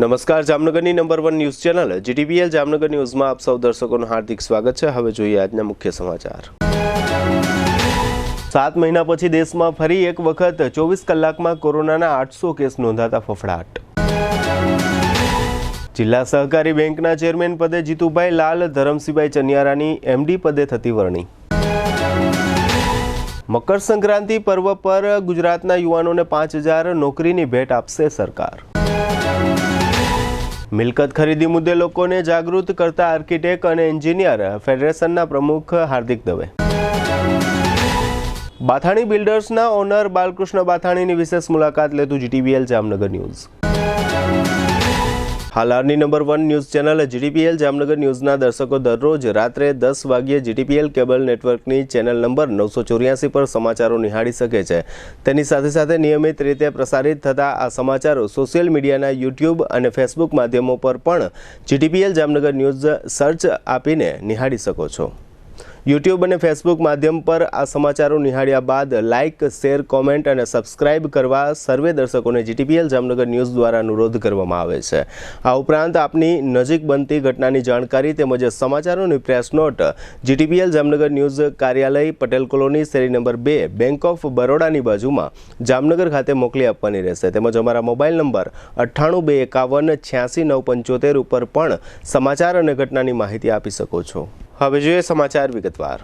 નમસ્કાર, જામનગરની number 1 news channel GTPL Jamnagar ન્યૂઝમાં આપ સૌ દર્શકોનું હાર્દિક સ્વાગત છે। હવે જોઈએ આજના મુખ્ય સમાચાર। 7 મહિના પછી દેશમાં ફરી એક વખત 24 કલાકમાં કોરોનાના 800 કેસ નોંધાતા ફફડાટ। જિલ્લા સહકારી બેંકના ચેરમેન પદે જીતુભાઈ લાલ ધરમસિંહભાઈ ચનિયારાની એમડી પદે થતી વરણી। મકર સંક્રાંતિ પર્વ પર ગુજરાતના યુવાનોને 5000 નોકરીની ભેટ આપશે સરકાર। મિલકત ખરીદી મુદ્દે લોકોને જાગૃત કરતા આર્કિટેક્ટ અને એન્જિનિયર ફેડરેશનના પ્રમુખ હાર્દિક દવે। બાથાણી બિલ્ડર્સના ઓનર બાલકૃષ્ણ બાથાણીની વિશેષ મુલાકાત લેતું જીટીપીએલ જામનગર ન્યૂઝ। હાલની number 1 news channel GTPL Jamnagar ન્યૂઝના દર્શકો દરરોજ રાત્રે 10 વાગ્યે જીટીપીએલ કેબલ નેટવર્કની ચેનલ નંબર 984 પર સમાચારો નિહાળી શકે છે। તેની સાથે સાથે નિયમિત રીતે પ્રસારિત થતા આ સમાચારો સોશિયલ મીડિયાના યુટ્યુબ અને ફેસબુક માધ્યમો પર પણ જીટીપીએલ જામનગર ન્યૂઝ સર્ચ આપીને નિહાળી શકો છો। યુટ્યુબ અને ફેસબુક માધ્યમ પર આ સમાચારો નિહાળ્યા બાદ લાઇક, શેર, કોમેન્ટ અને સબસ્ક્રાઇબ કરવા સર્વે દર્શકોને જીટીપીએલ જામનગર ન્યૂઝ દ્વારા અનુરોધ કરવામાં આવે છે। આ ઉપરાંત આપની નજીક બનતી ઘટનાની જાણકારી તેમજ સમાચારોની press note GTPL Jamnagar news કાર્યાલય પટેલ કોલોની શેરી નંબર 2 બેંક ઓફ બરોડાની બાજુમાં જામનગર ખાતે મોકલી આપવાની રહેશે। તેમજ અમારા મોબાઈલ નંબર 9821586975 ઉપર પણ સમાચાર અને ઘટનાની માહિતી આપી શકો છો। હવે જોઈએ સમાચાર વિગતવાર।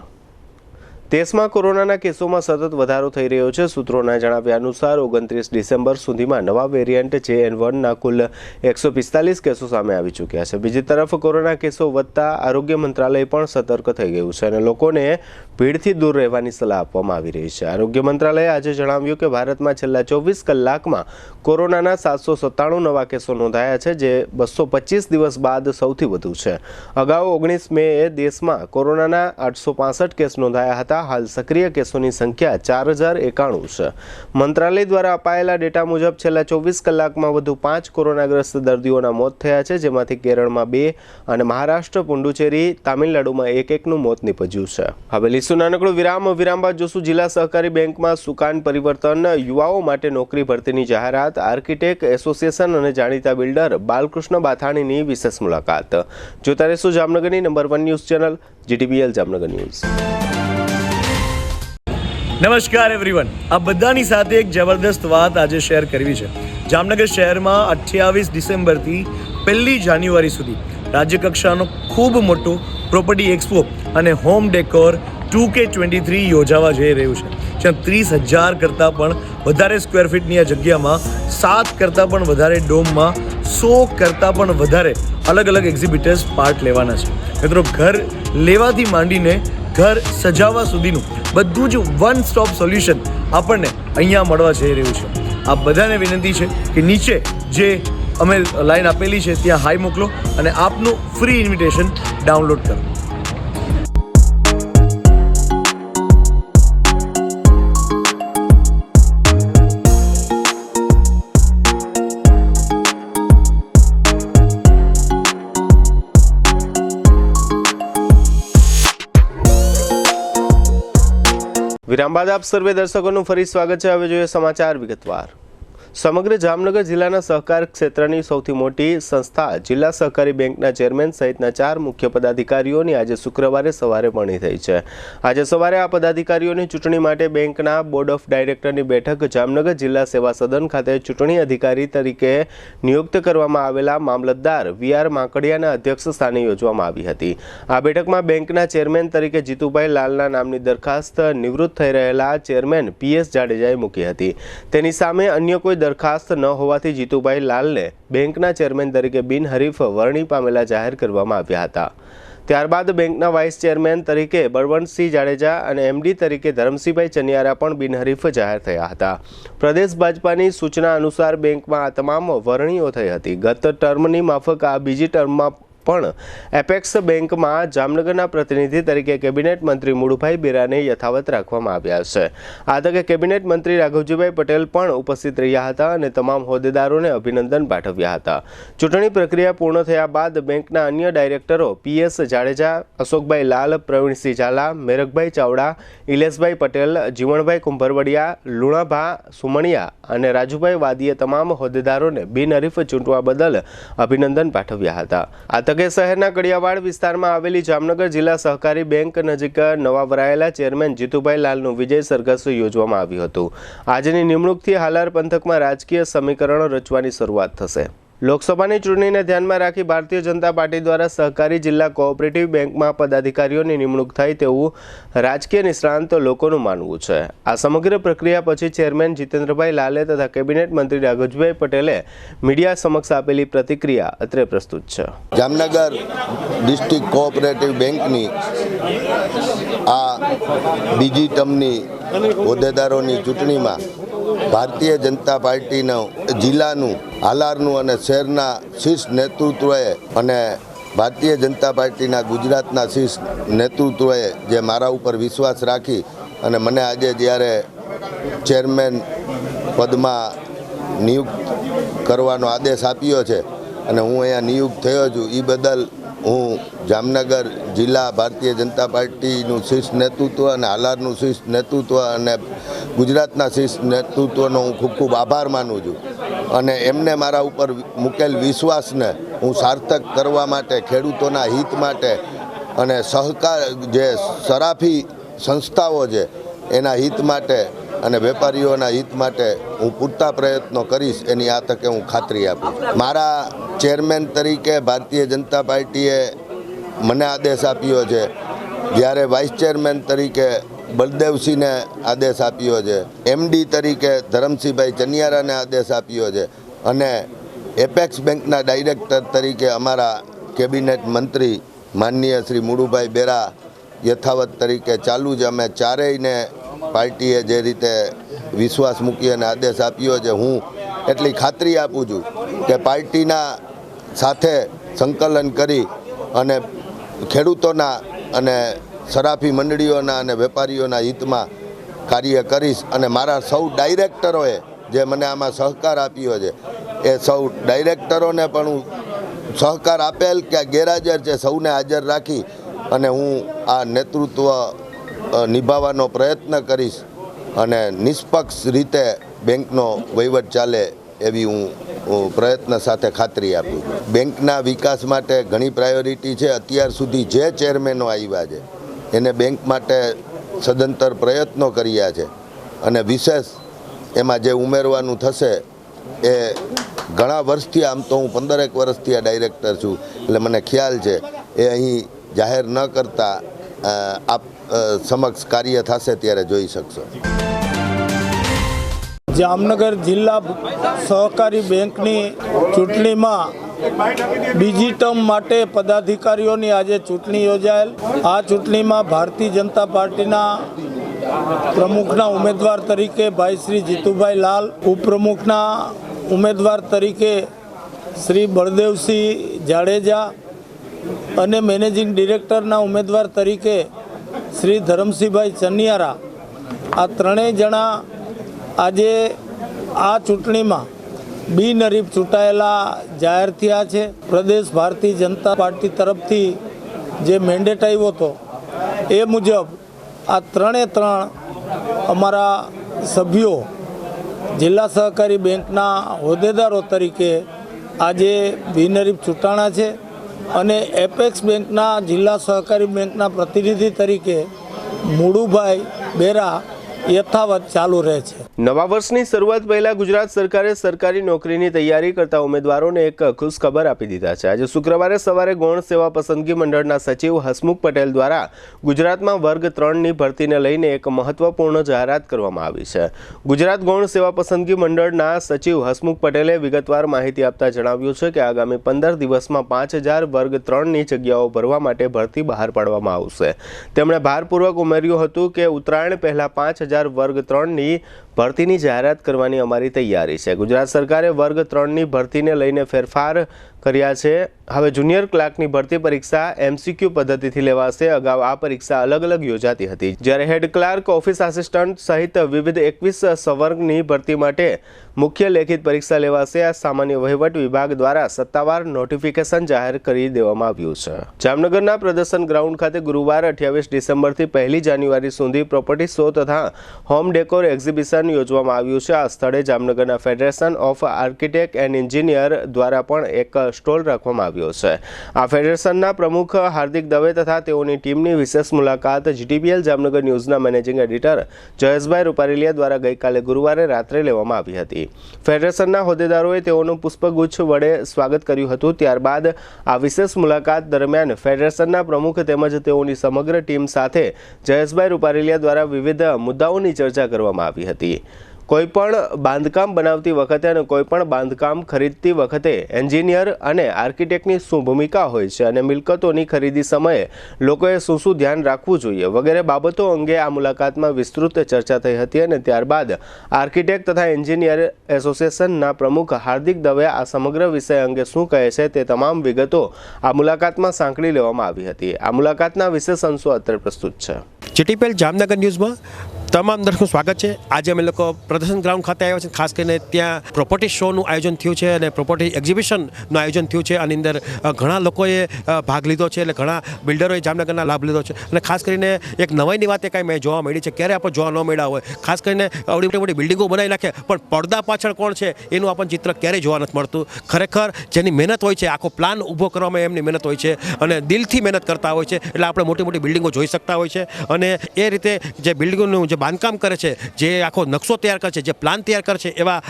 દેશમાં કોરોનાના કેસોમાં સતત વધારો થઈ રહ્યો છે। સૂત્રોના જણાવ્યા અનુસાર 29 ડિસેમ્બર સુધીમાં નવા વેરિયન્ટ JN1ના કુલ 145 કેસો સામે આવી ચૂક્યા છે। બીજી તરફ કોરોના કેસો વધતા આરોગ્ય મંત્રાલય પણ સતર્ક થઈ ગયું છે અને લોકોને ભીડથી દૂર રહેવાની સલાહ આપવામાં આવી રહી છે। આરોગ્ય મંત્રાલયે આજે જણાવ્યું કે ભારતમાં છેલ્લા 24 કલાકમાં કોરોનાના 797 નવા કેસો નોંધાયા છે, જે 225 દિવસ બાદ સૌથી વધુ છે। અગાઉ 19 મેએ દેશમાં કોરોનાના 865 કેસ નોંધાયા હતા। હાલ સક્રિય કેસોની સંખ્યા 4091 છે। મંત્રાલય દ્વારા અપાયેલા ડેટા મુજબ છેલ્લા 24 કલાકમાં વધુ 5 કોરોનાગ્રસ્ત દર્દીઓના મોત થયા છે, જેમાંથી કેરળમાં 2 અને મહારાષ્ટ્ર, પુડુચેરી, તામિલનાડુમાં 1-1નું મોત નીપજ્યું છે। હવે લીધું નાનકડું વિરામ બાદ જોશું જિલ્લા સહકારી બેંકમાં સુકાન પરિવર્તન, યુવાઓ માટે નોકરી ભરતીની જાહેરાત, આર્કિટેક્ટ એસોસિએશન અને જાણીતા બિલ્ડર બાલકૃષ્ણ બાથાણીની વિશેષ મુલાકાત। જોતા રહેશું જામનગરની number 1 news channel GTPL Jamnagar news. નમસ્કાર એવરીવન, આ બધાની સાથે એક જબરદસ્ત વાત આજે શેર કરવી છે। જામનગર શહેરમાં 28 ડિસેમ્બરથી 1 જાન્યુઆરી સુધી રાજ્યકક્ષાનો ખૂબ મોટો પ્રોપર્ટી એક્સપો અને હોમ ડેકોર 2K23 યોજાવા જઈ રહ્યું છે, જ્યાં 30,000 કરતાં પણ વધારે સ્ક્વેર ફીટની આ જગ્યામાં 7 કરતાં પણ વધારે ડોમમાં 100 કરતાં પણ વધારે અલગ અલગ એક્ઝિબિટર્સ પાર્ટ લેવાના છે। મિત્રો, ઘર લેવાથી માંડીને ઘર સજાવવા સુધીનું બધું જ વન સ્ટોપ સોલ્યુશન આપણને અહીંયા મળવા જઈ રહ્યું છે। આ બધાને વિનંતી છે કે નીચે જે અમે લાઈન આપેલી છે ત્યાં હાઈ મોકલો અને આપનું ફ્રી ઇન્વિટેશન ડાઉનલોડ કરો। વિરામ બાદ આપ સર્વે દર્શકોનું ફરી સ્વાગત છે। હવે જોઈએ સમાચાર વિગતવાર। સમગ્ર જામનગર જિલ્લાના સહકાર ક્ષેત્રની સૌથી મોટી સંસ્થા જિલ્લા સહકારી બેંકના ચેરમેન સહિતના 4 મુખ્ય પદાધિકારીઓની આજે શુક્રવારે સવારે વરણી થઈ છે। આજે સવારે આ પદાધિકારીઓની ચૂંટણી માટે બેંકના બોર્ડ ઓફ ડાયરેક્ટરની બેઠક જામનગર જિલ્લા સેવા સદન ખાતે ચૂંટણી અધિકારી તરીકે નિયુક્ત કરવામાં આવેલા મામલતદાર VR માકડિયાના અધ્યક્ષ સ્થાને યોજવામાં આવી હતી। આ બેઠકમાં બેંકના ચેરમેન તરીકે જીતુભાઈ લાલના નામની દરખાસ્ત નિવૃત્ત થઈ રહેલા ચેરમેન PS જાડેજાએ મૂકી હતી। તેની સામે અન્ય કોઈ દરખાસ્ત ન હોવાથી જીતુભાઈ લાલને બેંકના ચેરમેન તરીકે બિનહરીફ વરણી પામેલા જાહેર કરવામાં આવ્યા હતા। ત્યારબાદ બેંકના વાઇસ ચેરમેન તરીકે બળવંતસિંહ જાડેજા અને MD તરીકે ધરમસિંહભાઈ ચનિયારા પણ બિનહરીફ જાહેર થયા હતા। પ્રદેશ ભાજપાની સૂચના અનુસાર બેંકમાં આ તમામ વરણીઓ થઈ હતી। ગત ટર્મની માફક આ બીજી ટર્મમાં પણ એપેક્સ બેંકમાં જામનગરના પ્રતિનિધિ તરીકે કેબિનેટ મંત્રી મુળુભાઈ બેરાને યથાવત રાખવામાં આવ્યા છે। આ તકે કેબિનેટ મંત્રી રાઘવજીભાઈ પટેલ પણ ઉપસ્થિત રહ્યા હતા અને તમામ હોદ્દેદારોને અભિનંદન પાઠવ્યા હતા। ચૂંટણી પ્રક્રિયા પૂર્ણ થયા બાદ બેંકના અન્ય ડાયરેક્ટરો PS જાડેજા, અશોકભાઈ લાલ, પ્રવીણસિંહ ઝાલા, મેરકભાઈ ચાવડા, ઇલેશભાઈ પટેલ, જીવણભાઈ કુંભરવડિયા, લુણાભા સુમણિયા અને રાજુભાઈ વાદીએ તમામ હોદ્દેદારોને બિનહરીફ ચૂંટવા બદલ અભિનંદન પાઠવ્યા હતા। આ તકે શહેરના કડિયાવાડ વિસ્તારમાં આવેલી જામનગર જિલ્લા સહકારી બેંક નજીક નવા વરાયેલા ચેરમેન જીતુભાઈ લાલનું વિજય સરઘસ યોજવામાં આવ્યું હતું। આજની નિમણૂકથી હાલાર પંથકમાં રાજકીય સમીકરણો રચવાની શરૂઆત થશે। લોકસભાની ચૂંટણીને ધ્યાનમાં રાખી ભારતીય જનતા પાર્ટી દ્વારા સહકારી જિલ્લા કોઓપરેટિવ બેંકમાં પદાધિકારીઓની નિમણૂક થાય તેવું રાજકીય નિષ્ણાંત લોકોનું માનવું છે। આ સમગ્ર પ્રક્રિયા પછી ચેરમેન જીતેન્દ્રભાઈ લાલે તથા કેબિનેટ મંત્રી રાઘવજીભાઈ પટેલે મીડિયા સમક્ષ આપેલી પ્રતિક્રિયા અત્રે પ્રસ્તુત છે। જામનગર ડિસ્ટ્રિક્ટ કોઓપરેટિવ બેંકની આ બીજી ટર્મની હોદ્દેદારોની ચૂંટણીમાં ભારતીય જનતા પાર્ટીનો જિલ્લાનું, હાલારનું અને શહેરના શીર્ષ નેતૃત્વએ અને ભારતીય જનતા પાર્ટીના ગુજરાતના શીર્ષ નેતૃત્વએ જે મારા ઉપર વિશ્વાસ રાખી અને મને આજે જ્યારે ચેરમેન પદમાં નિયુક્ત કરવાનો આદેશ આપ્યો છે અને હું અહીંયા નિયુક્ત થયો છું, એ બદલ હું જામનગર જિલ્લા ભારતીય જનતા પાર્ટીનું શીર્ષ નેતૃત્વ અને હાલારનું શીર્ષ નેતૃત્વ અને ગુજરાતના શીર્ષ નેતૃત્વનો હું ખૂબ ખૂબ આભાર માનું છું અને એમને મારા ઉપર મૂકેલ વિશ્વાસને હું સાર્થક કરવા માટે, ખેડૂતોના હિત માટે અને સહકાર જે સરાફી સંસ્થાઓ છે એના હિત માટે અને વેપારીઓના હિત માટે હું પૂરતા પ્રયત્નો કરીશ, એની આ તકે હું ખાતરી આપું। મારા ચેરમેન તરીકે ભારતીય જનતા પાર્ટીએ મને આદેશ આપ્યો છે, જ્યારે વાઇસ ચેરમેન તરીકે બળદેવસિંહને આદેશ આપ્યો છે, MD તરીકે ધરમસિંહભાઈ ચનિયારાને આદેશ આપ્યો છે અને એપેક્સ બેંકના ડાયરેક્ટર તરીકે અમારા કેબિનેટ મંત્રી માનનીય શ્રી મુળુભાઈ બેરા યથાવત તરીકે ચાલુ છે। અમે ચારેયને પાર્ટીએ જે રીતે વિશ્વાસ મૂકી અને આદેશ આપ્યો છે, હું એટલી ખાતરી આપું છું કે પાર્ટીના સાથે સંકલન કરી અને ખેડૂતોના અને સરાફી મંડળીઓના અને વેપારીઓના હિતમાં કાર્ય કરીશ અને મારા સૌ ડાયરેક્ટરોએ જે મને આમાં સહકાર આપ્યો છે એ સૌ ડાયરેક્ટરોને પણ હું સહકાર આપેલ કે ગેરહાજર છે સૌને હાજર રાખી અને હું આ નેતૃત્વ નિભાવવાનો પ્રયત્ન કરીશ અને નિષ્પક્ષ રીતે બેંકનો વહીવટ ચાલે એવી હું પ્રયત્ન સાથે ખાતરી આપું છું। બેંકના વિકાસ માટે ઘણી પ્રાયોરિટી છે। અત્યાર સુધી જે ચેરમેનો આવ્યા છે એને બેંક માટે સદંતર પ્રયત્નો કર્યા છે અને વિશેષ એમાં જે ઉમેરવાનું થશે એ ઘણા વર્ષથી, આમ તો હું 15 વર્ષથી આ ડાયરેક્ટર છું એટલે મને ખ્યાલ છે, એ અહીં જાહેર ન કરતા આપ સમક્ષ કાર્ય થશે ત્યારે જોઈ શકશો। જામનગર જિલ્લા સહકારી બેંકની ચૂંટણીમાં બીજી ટર્મ માટે પદાધિકારીઓની આજે ચૂંટણી યોજાયેલ। આ ચૂંટણીમાં ભારતીય જનતા પાર્ટીના પ્રમુખના ઉમેદવાર તરીકે ભાઈ શ્રી જીતુભાઈ લાલ, ઉપપ્રમુખના ઉમેદવાર તરીકે શ્રી બળદેવસિંહ જાડેજા અને મેનેજિંગ ડિરેક્ટરના ઉમેદવાર તરીકે શ્રી ધરમસિંહભાઈ ચનિયારા, આ ત્રણેય જણા આજે આ ચૂંટણીમાં બિનહરીફ ચૂંટાયેલા જાહેર થયા છે। પ્રદેશ ભારતીય જનતા પાર્ટી તરફથી જે મેન્ડેટ આવ્યો હતો એ મુજબ આ ત્રણે અમારા સભ્યો જિલ્લા સહકારી બેંકના હોદ્દેદારો તરીકે આજે બિનહરીફ ચૂંટાણા છે અને એપેક્સ બેંકના જિલ્લા સહકારી બેંકના પ્રતિનિધિ તરીકે મુળુભાઈ બેરા યથાવત ચાલુ રહે છે। નવા વર્ષની શરૂઆત પહેલા ગુજરાત સરકારે સરકારી નોકરીની તૈયારી કરતા ઉમેદવારોને એક ખુશ ખબર આપી દીધા છે। આજે શુક્રવારે સવારે ગૌણ સેવા પસંદગી મંડળના સચિવ હસમુખ પટેલ દ્વારા ગુજરાતમાં વર્ગ 3ની ભરતીને લઈને એક મહત્વપૂર્ણ જાહેરાત કરવામાં આવી છે। ગુજરાત ગૌણ સેવા પસંદગી મંડળના સચિવ હસમુખ પટેલે વિગતવાર માહિતી આપતા જણાવ્યું છે કે આગામી 15 દિવસમાં 5000 વર્ગ 3ની જગ્યાઓ ભરવા માટે ભરતી બહાર પાડવામાં આવશે। તેમણે ભારપૂર્વક ઉમેર્યું હતું કે ઉત્તરાયણ પહેલા 5000 વર્ગ 3ની ભરતીની જાહેરાત કરવાની અમારી તૈયારી છે. ગુજરાત સરકારે વર્ગ 3ની ભરતીને લઈને ફેરફાર કર્યા છે. હવે જુનિયર ક્લાર્કની ભરતી પરીક્ષા MCQ પદ્ધતિથી લેવાશે. અગાઉ આ પરીક્ષા અલગ અલગ યોજાતી હતી, જ્યારે હેડ ક્લાર્ક, ઓફિસ આસિસ્ટન્ટ સહિત વિવિધ 21 સંવર્ગની ભરતી માટે મુખ્ય લેખિત પરીક્ષા લેવાશે. આ સામાન્ય વહીવટ વિભાગ દ્વારા સત્તાવાર નોટિફિકેશન જાહેર કરી દેવામાં આવ્યું છે. જામનગરના પ્રદર્શન ગ્રાઉન્ડ ખાતે ગુરુવાર 28 ડિસેમ્બરથી 1 જાન્યુઆરી સુધી પ્રોપર્ટી શો તથા હોમ ડેકોર એક્ઝિબિશન યોજવામાં આવ્યું છે. આ સ્થળે જામનગરના federation of architect and engineer દ્વારા પણ એક સ્ટોલ રાખવામાં આવ્યો છે. આ ફેડરેશનના પ્રમુખ હાર્દિક દવે તથા તેઓની ટીમની વિશેષ મુલાકાત GTPL જામનગર ન્યૂઝના મેનેજિંગ એડિટર જયેશભાઈ રૂપારેલિયા દ્વારા ગઈકાલે ગુરુવારે રાત્રે લેવામાં આવી હતી. ફેડરેશનના હોદ્દેદારોએ તેઓનું પુષ્પગુચ્છ વડે સ્વાગત કર્યું હતું. ત્યારબાદ આ વિશેષ મુલાકાત દરમિયાન ફેડરેશનના પ્રમુખ તેમજ તેઓની સમગ્ર ટીમ સાથે જયેશભાઈ રૂપારેલિયા દ્વારા વિવિધ મુદ્દાઓની ચર્ચા કરવામાં આવી હતી. કોઈપણ બાંધકામ બનાવતી વખતે અને કોઈપણ બાંધકામ ખરીદતી વખતે એન્જિનિયર અને આર્કિટેક્ટની શું ભૂમિકા હોય છે અને મિલકતોની ખરીદી સમયે લોકોએ શું ધ્યાન રાખવું જોઈએ વગેરે બાબતો અંગે આ મુલાકાતમાં વિસ્તૃત ચર્ચા થઈ હતી. અને ત્યારબાદ આર્કિટેક્ટ તથા એન્જિનિયર એસોસિએશનના પ્રમુખ હાર્દિક દવે આ સમગ્ર વિષય અંગે શું કહે છે તે તમામ વિગતો આ મુલાકાતમાં સાંકળી લેવામાં આવી હતી. આ મુલાકાતના વિશેષ અંશો અત્રે પ્રસ્તુત છે. GTPL જામનગર ન્યૂઝમાં તમામ દર્શકોનું સ્વાગત છે. આજે અમે લોકો પ્રદર્શન ગ્રાઉન્ડ ખાતે આવ્યા છે. ખાસ કરીને ત્યાં પ્રોપર્ટી શોનું આયોજન થયું છે અને પ્રોપર્ટી એક્ઝિબિશનનું આયોજન થયું છે. આની અંદર ઘણા લોકોએ ભાગ લીધો છે, એટલે ઘણા બિલ્ડરોએ જામનગરના લાભ લીધો છે. અને ખાસ કરીને એક નવાઈની વાત એ કાંઈ મેં જોવા મળી છે, ક્યારે આપણે જોવા ન મળ્યા હોય. ખાસ કરીને આવડી મોટી બિલ્ડિંગો બનાવી નાખે, પણ પડદા પાછળ કોણ છે એનું આપણને ચિત્ર ક્યારેય જોવા નથી મળતું. ખરેખર જેની મહેનત હોય છે, આખો પ્લાન ઊભો કરવામાં એમની મહેનત હોય છે અને દિલથી મહેનત કરતા હોય છે, એટલે આપણે મોટી મોટી બિલ્ડિંગો જોઈ શકતા હોય છે. અને એ રીતે જે બિલ્ડિંગોનું જે બાંધકામ કરે છે, જે આખો નકશો તૈયાર કરે છે, જે પ્લાન તૈયાર કરે છે, એવા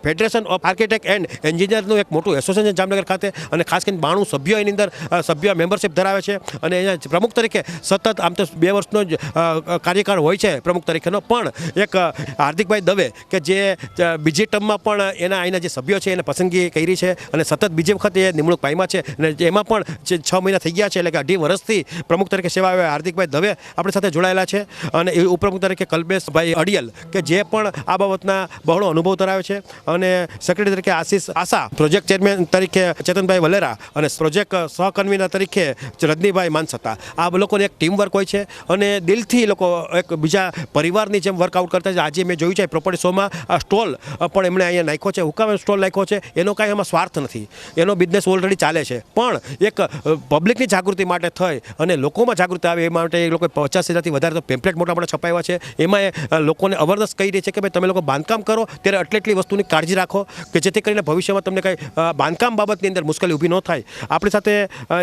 ફેડરેશન ઓફ આર્કિટેક્ટ એન્ડ એન્જિનિયરનું એક મોટું એસોસિએશન જામનગર ખાતે, અને ખાસ કરીને 92 સભ્યો એની અંદર સભ્ય મેમ્બરશિપ ધરાવે છે. અને અહીંયા પ્રમુખ તરીકે સતત આમ તો 2 વર્ષનો જ કાર્યકાળ હોય છે પ્રમુખ તરીકેનો, પણ એક હાર્દિકભાઈ દવે કે જે બીજી ટર્મમાં પણ અહીંના જે સભ્યો છે એને પસંદગી કરી છે અને સતત બીજી વખત એ નિમણૂક પામ્યા છે. અને એમાં પણ જે 6 મહિના થઈ ગયા છે, એટલે કે 2.5 વર્ષથી પ્રમુખ તરીકે સેવા આવ્યા હાર્દિકભાઈ દવે આપણી સાથે જોડાયેલા છે. અને એ ઉપપ્રમુખ તરીકે કલ્પેશભાઈ અડિયલ કે જે પણ આ બાબતના બહોળો અનુભવ ધરાવે છે. અને સેક્રેટરી તરીકે આશા, પ્રોજેક્ટ ચેરમેન તરીકે ચેતનભાઈ વલેરા અને પ્રોજેક્ટ સહકન્વીનર તરીકે રજનીભાઈ માનસતા. આ લોકોને એક ટીમ વર્ક હોય છે અને દિલથી લોકો એક બીજા પરિવારની જેમ વર્કઆઉટ કરતા છે. આજે મેં જોયું છે પ્રોપર્ટી શોમાં આ સ્ટોલ પણ એમણે અહીંયા નાખ્યો છે. હુકામ સ્ટોલ નાખ્યો છે, એનો કાંઈ એમાં સ્વાર્થ નથી, એનો બિઝનેસ ઓલરેડી ચાલે છે. પણ એક પબ્લિકની જાગૃતિ માટે થઈ અને લોકોમાં જાગૃતિ આવે એ માટે એ લોકોએ 50,000થી વધારે તો પેમ્પલેટ મોટા મોટા છપાવ્યા છે. એમાં લોકોને અવેરનેસ કહી રહી છે કે ભાઈ તમે લોકો બાંધકામ કરો ત્યારે એટલી વસ્તુની કાળજી રાખો કે જેથી કરીને ભવિષ્યમાં તમને કંઈ બાંધકામ બાબતની અંદર મુશ્કેલી ઊભી ન થાય. આપણી સાથે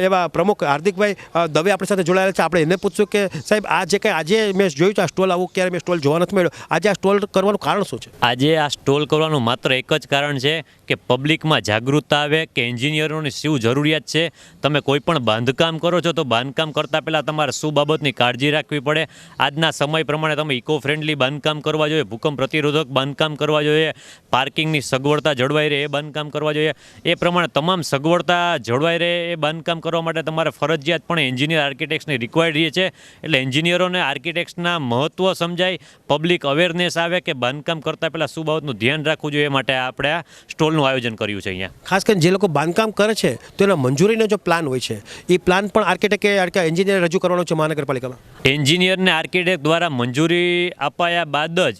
એવા પ્રમુખ હાર્દિકભાઈ દવે આપણી સાથે જોડાયેલા છે. આપણે એને પૂછશું કે સાહેબ આ જે કંઈ આજે મેં જોયું છે આ સ્ટોલ, આવું ક્યારે મેં સ્ટોલ જોવા નથી મળ્યો, આજે આ સ્ટોલ કરવાનું કારણ શું છે? આજે આ સ્ટોલ કરવાનું માત્ર એક જ કારણ છે કે પબ્લિકમાં જાગૃતતા આવે કે એન્જિનિયરોની શું જરૂરિયાત છે. તમે કોઈ પણ બાંધકામ કરો છો તો બાંધકામ કરતાં પહેલાં તમારે શું બાબતની કાળજી રાખવી પડે. આજના સમય પ્રમાણે તમે ઇકો ફ્રેન્ડલી બાંધકામ કરવા જોઈએ, ભૂકંપ પ્રતિરોધક બાંધકામ કરવા જોઈએ, પાર્કિંગની સગવડતા જળવાઈ રહે એ બાંધકામ કરવા જોઈએ. એ પ્રમાણે તમામ સગવડતા જળવાઈ રહે એ બાંધકામ કરવા માટે તમારે ફરજિયાત પણ એન્જિનિયર આર્કિટેક્ટ્સની રિક્વાયર્ડ રહે છે. એટલે એન્જિનિયરોને આર્કિટેક્ટ્સના મહત્ત્વ સમજાય, પબ્લિક અવેરનેસ આવે કે બાંધકામ કરતાં પહેલાં શું બાબતનું ધ્યાન રાખવું જોઈએ. એ માટે આપણે આ સ્ટોલનું આયોજન કર્યું છે અહીંયા. ખાસ કરીને જે લોકો બાંધકામ કરે છે તો એના મંજૂરીનો જો પ્લાન હોય છે, એ પ્લાન પણ આર્કિટેક્ટ એન્જિનિયર રજૂ કરવાનો છે મહાનગરપાલિકામાં. એન્જિનિયરને આર્કિટેક્ટ દ્વારા મંજૂરી અપાયા બાદ જ